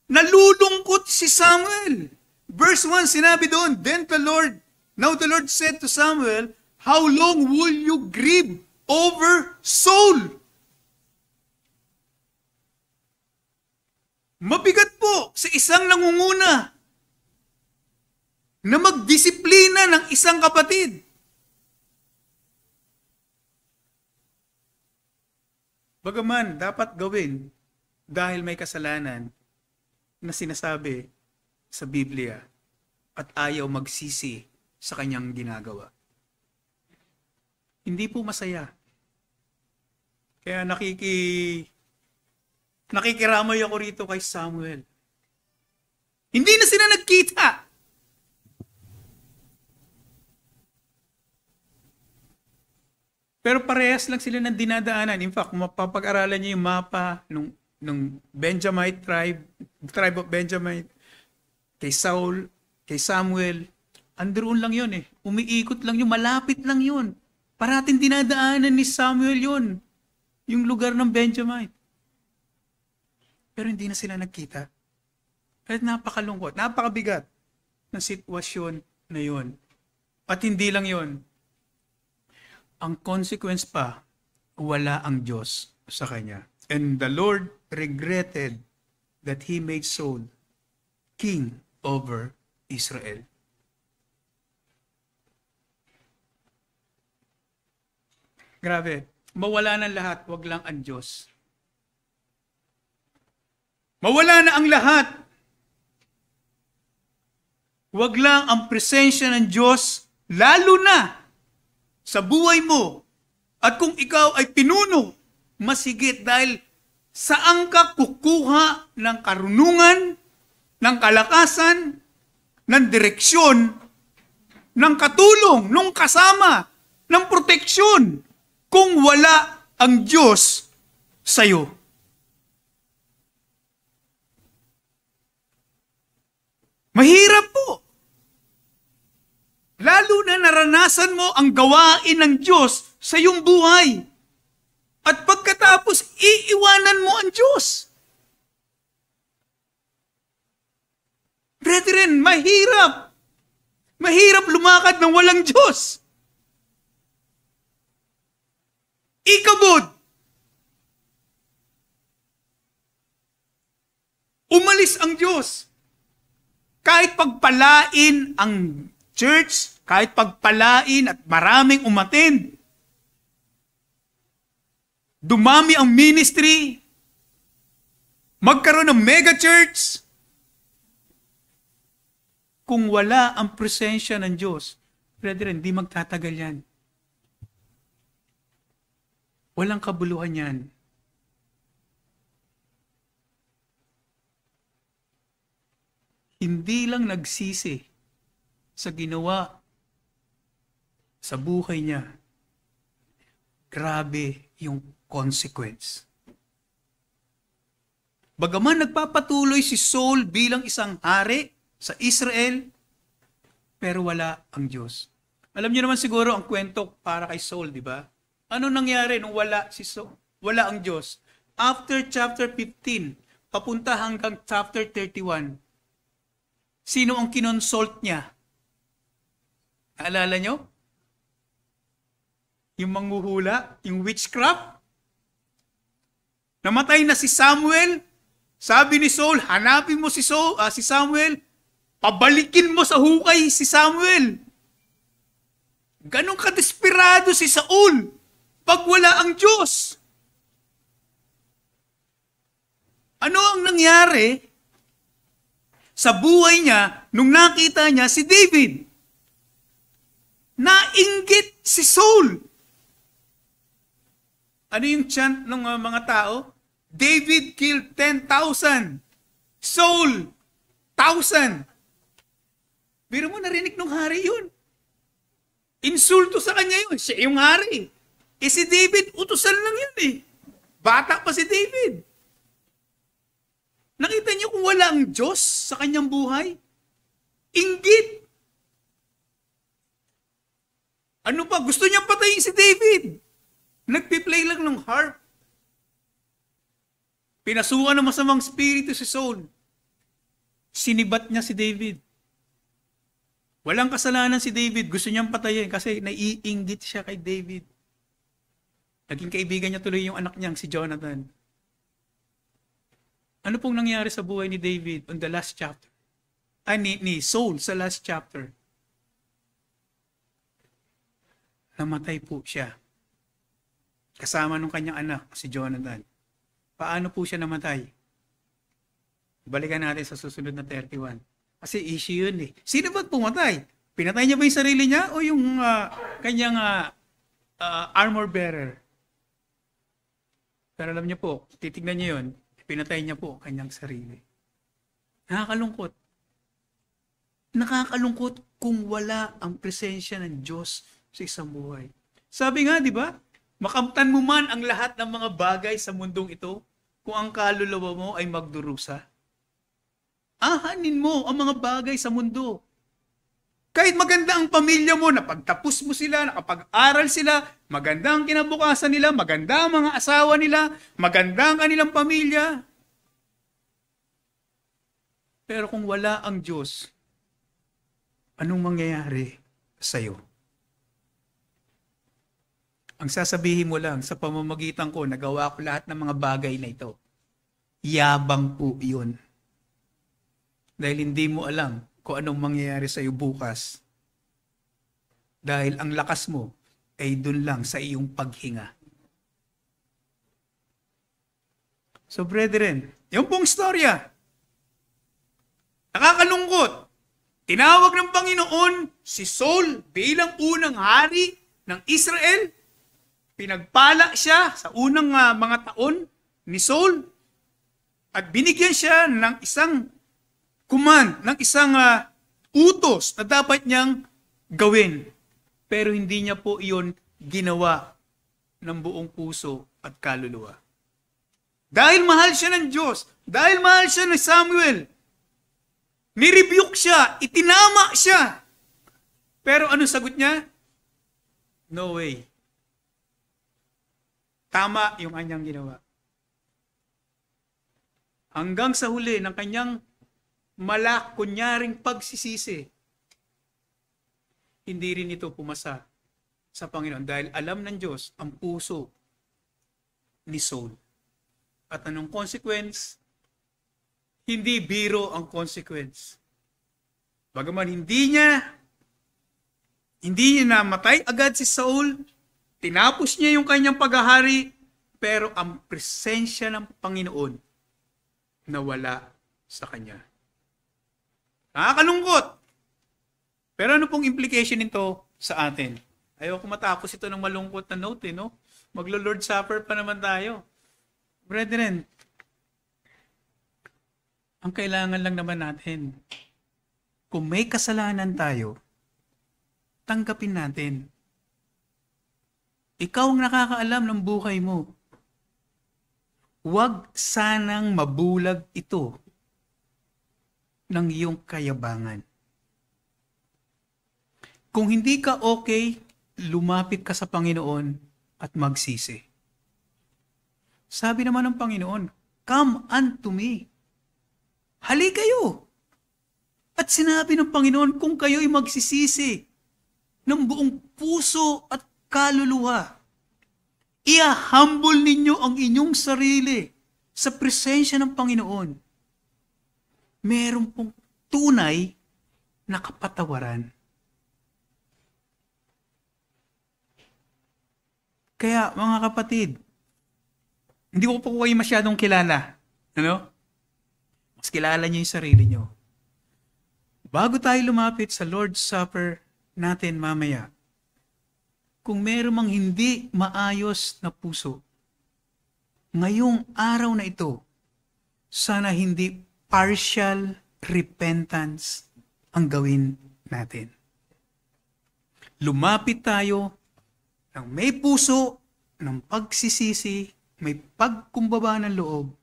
nalulungkot si Samuel. Verse 1, sinabi doon, Now the Lord said to Samuel, How long will you grieve over Saul? Mabigat po sa isang nangunguna na magdisiplina ng isang kapatid. Bagaman dapat gawin dahil may kasalanan na sinasabi sa Biblia at ayaw magsisi sa kanyang ginagawa. Hindi po masaya. Kaya nakikiramay ako rito kay Samuel. Hindi na sila nagkita. Pero parehas lang sila ng dinadaanan. In fact, kung mapapag-aralan niyo yung mapa ng Benjamite tribe of Benjamin, kay Saul, kay Samuel, androon lang yun eh. Umiikot lang yun, malapit lang yun. Parating dinadaanan ni Samuel yun. Yung lugar ng Benjamite. Pero hindi na sila nagkita. At napakalungkot, napakabigat ng sitwasyon na yun. At hindi lang yun. Ang consequence pa, wala ang Diyos sa kanya. And the Lord regretted that He made Saul king over Israel. Grabe. Mawala na lahat, wag lang ang Diyos. Mawala na ang lahat. Wag lang ang presensya ng Diyos, lalo na sa buhay mo. At kung ikaw ay pinuno, masigit dahil saan ka kukuha ng karunungan, ng kalakasan, ng direksyon, ng katulong, ng kasama, ng proteksyon, kung wala ang Diyos sa'yo. Mahirap po. Lalo na naranasan mo ang gawain ng Diyos sa iyong buhay. At pagkatapos, iiwanan mo ang Diyos. Brethren, mahirap. Mahirap lumakad ng walang Diyos. Ikabod. Umalis ang Diyos. Kahit pagpalain ang church, kahit pagpalain at maraming umattend, dumami ang ministry, magkaroon ng mega church, kung wala ang presensya ng Diyos, brethren, di magtatagal yan. Walang kabuluhan yan. Hindi lang nagsisi sa ginawa sa buhay niya. Grabe yung consequence. Bagaman nagpapatuloy si Saul bilang isang hari sa Israel, pero wala ang Diyos. Alam niyo naman siguro ang kwento para kay Saul, di ba? Ano nangyari nung wala si Saul? Wala ang Diyos. After chapter 15, papunta hanggang chapter 31, sino ang kinonsult niya? Naalala nyo? yung manghuhula, yung witchcraft. Namatay na si Samuel. Sabi ni Saul, hanapin mo si Samuel, pabalikin mo sa hukay si Samuel. Ganon kadesperado si Saul pag wala ang Diyos. Ano ang nangyari sa buhay niya nung nakita niya si David? Nainggit si Saul. Ano yung chant ng mga tao? David killed 10,000. Saul, 1,000. Biro mo, narinig ng hari yun. Insulto sa kanya yun. Siya yung hari. Si David, utusan lang yun eh. Bata pa si David. Nakita niyo kung wala ang Diyos sa kanyang buhay? Inggit. Ano pa? Gusto niyang patayin si David. Nagpi-play lang ng harp. Pinasukan ng masamang spirito si Saul. Sinibat niya si David. Walang kasalanan si David. Gusto niyang patayin kasi naiinggit siya kay David. Naging kaibigan niya tuloy yung anak niyang si Jonathan. Ano pong nangyari sa buhay ni David on the last chapter? Ni Saul sa last chapter. Namatay po siya. Kasama ng kanyang anak, si Jonathan. Paano po siya namatay? Balikan natin sa susunod na 31. Kasi issue yun eh. Sino ba't pumatay? Pinatay niya ba yung sarili niya o yung kanyang armor bearer? Pero alam niyo po, titignan niyo yun, pinatay niya po kanyang sarili. Nakakalungkot. Nakakalungkot kung wala ang presensya ng Diyos sa isang buhay. Sabi nga, di ba? Makamtan mo man ang lahat ng mga bagay sa mundong ito, kung ang kaluluwa mo ay magdurusa. Ahanin mo ang mga bagay sa mundo. Kahit maganda ang pamilya mo, napagtapos mo sila, nakapag-aral sila, maganda ang kinabukasan nila, maganda ang mga asawa nila, maganda ang kanilang pamilya. Pero kung wala ang Diyos, anong mangyayari sa'yo? Ang sasabihin mo lang, sa pamamagitan ko, nagawa ko lahat ng mga bagay na ito. Yabang po yun. Dahil hindi mo alam kung anong mangyayari sa iyo bukas. Dahil ang lakas mo ay dun lang sa iyong paghinga. So brethren, yung pong storya, nakakalungkot. Tinawag ng Panginoon si Saul bilang unang hari ng Israel. Pinagpala siya sa unang mga taon ni Saul at binigyan siya ng isang command, ng isang utos na dapat niyang gawin. Pero hindi niya po iyon ginawa ng buong puso at kaluluwa. Dahil mahal siya ng Diyos, dahil mahal siya ng Samuel, nirebuke siya, itinama siya. Pero ano sagot niya? No way. Tama yung kanyang ginawa. Hanggang sa huli ng kanyang kunyaring pagsisisi, hindi rin ito pumasa sa Panginoon dahil alam ng Diyos ang puso ni Saul. At anong consequence? Hindi biro ang consequence. Bagaman hindi niya namatay agad si Saul, tinapos niya yung kanyang paghahari, pero ang presensya ng Panginoon nawala sa kanya. Nakakalungkot. Pero ano pong implication nito sa atin? Ayoko matapos ito ng malungkot na note, no? Maglo-Lord Supper pa naman tayo. Brethren, ang kailangan lang naman natin, kung may kasalanan tayo, tanggapin natin. Ikaw ang nakakaalam ng buhay mo. Huwag sanang mabulag ito ng iyong kayabangan. Kung hindi ka okay, lumapit ka sa Panginoon at magsisi. Sabi naman ng Panginoon, come unto me. Hali kayo. At sinabi ng Panginoon, kung kayo'y magsisisi ng buong puso at kaluluwa. I-humble ninyo ang inyong sarili sa presensya ng Panginoon. Meron pong tunay na kapatawaran. Kaya mga kapatid, hindi ko po kayo masyadong kilala. Ano? Mas kilala niyo yung sarili niyo. Bago tayo lumapit sa Lord's Supper natin mamaya, kung meron mang hindi maayos na puso, ngayong araw na ito, sana hindi partial repentance ang gawin natin. Lumapit tayo ng may puso, ng pagsisisi, may pagkumbaba ng loob,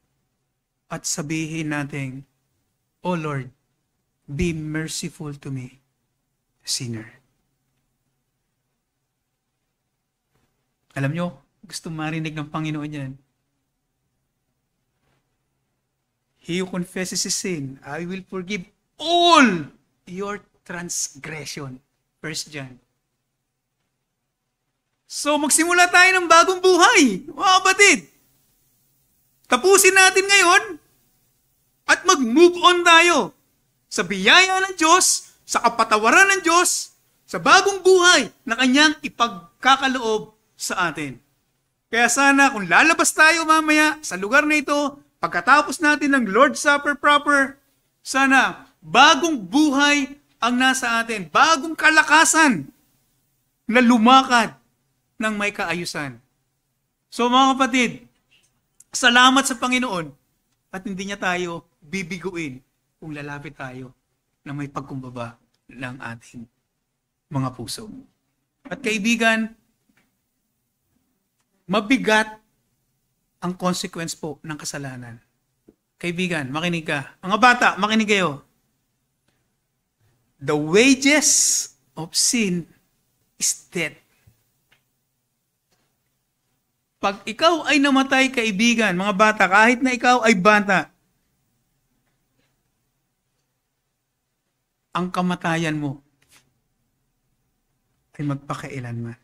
at sabihin natin, "O Lord, be merciful to me, sinner." Alam nyo, gusto marinig ng Panginoon yan. He who confesses his sin, I will forgive all your transgression. 1 John. So magsimula tayo ng bagong buhay, mga kapatid. Tapusin natin ngayon at mag-move on tayo sa biyaya ng Diyos, sa kapatawaran ng Diyos, sa bagong buhay na kanyang ipagkakaloob sa atin. Kaya sana kung lalabas tayo mamaya sa lugar na ito, pagkatapos natin ng Lord's Supper proper, sana bagong buhay ang nasa atin, bagong kalakasan na lumakad ng may kaayusan. So mga kapatid, salamat sa Panginoon at hindi niya tayo bibiguin kung lalapit tayo na may pagkumbaba ng ating mga puso. At kaibigan, mabigat ang consequence po ng kasalanan. Kaibigan, makinig ka. Mga bata, makinig kayo. The wages of sin is death. Pag ikaw ay namatay, kaibigan, mga bata, kahit na ikaw ay bata, ang kamatayan mo ay magpakailanman.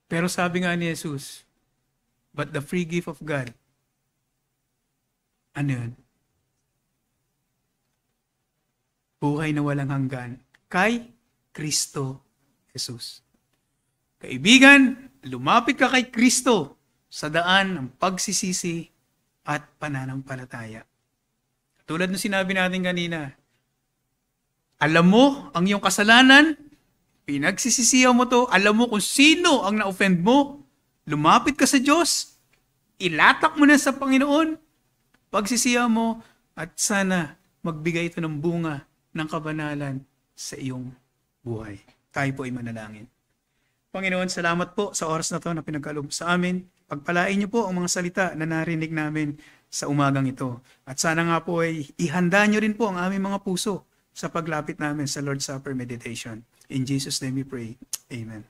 Pero sabi nga ni Jesus, but the free gift of God, ano yun? Buhay na walang hanggan kay Kristo Jesus. Kaibigan, lumapit ka kay Kristo sa daan ng pagsisisi at pananampalataya. Tulad ng sinabi natin kanina, alam mo ang iyong kasalanan, pinagsisisiyaw mo to, alam mo kung sino ang na-offend mo, lumapit ka sa Diyos, ilatak mo na sa Panginoon, pagsisiyaw mo, at sana magbigay ito ng bunga ng kabanalan sa iyong buhay. Tayo po ay manalangin. Panginoon, salamat po sa oras na to na pinagkaloob sa amin. Pagpalain niyo po ang mga salita na narinig namin sa umagang ito. At sana nga po ay ihanda niyo rin po ang aming mga puso sa paglapit namin sa Lord's Supper meditation. In Jesus' name we pray. Amen.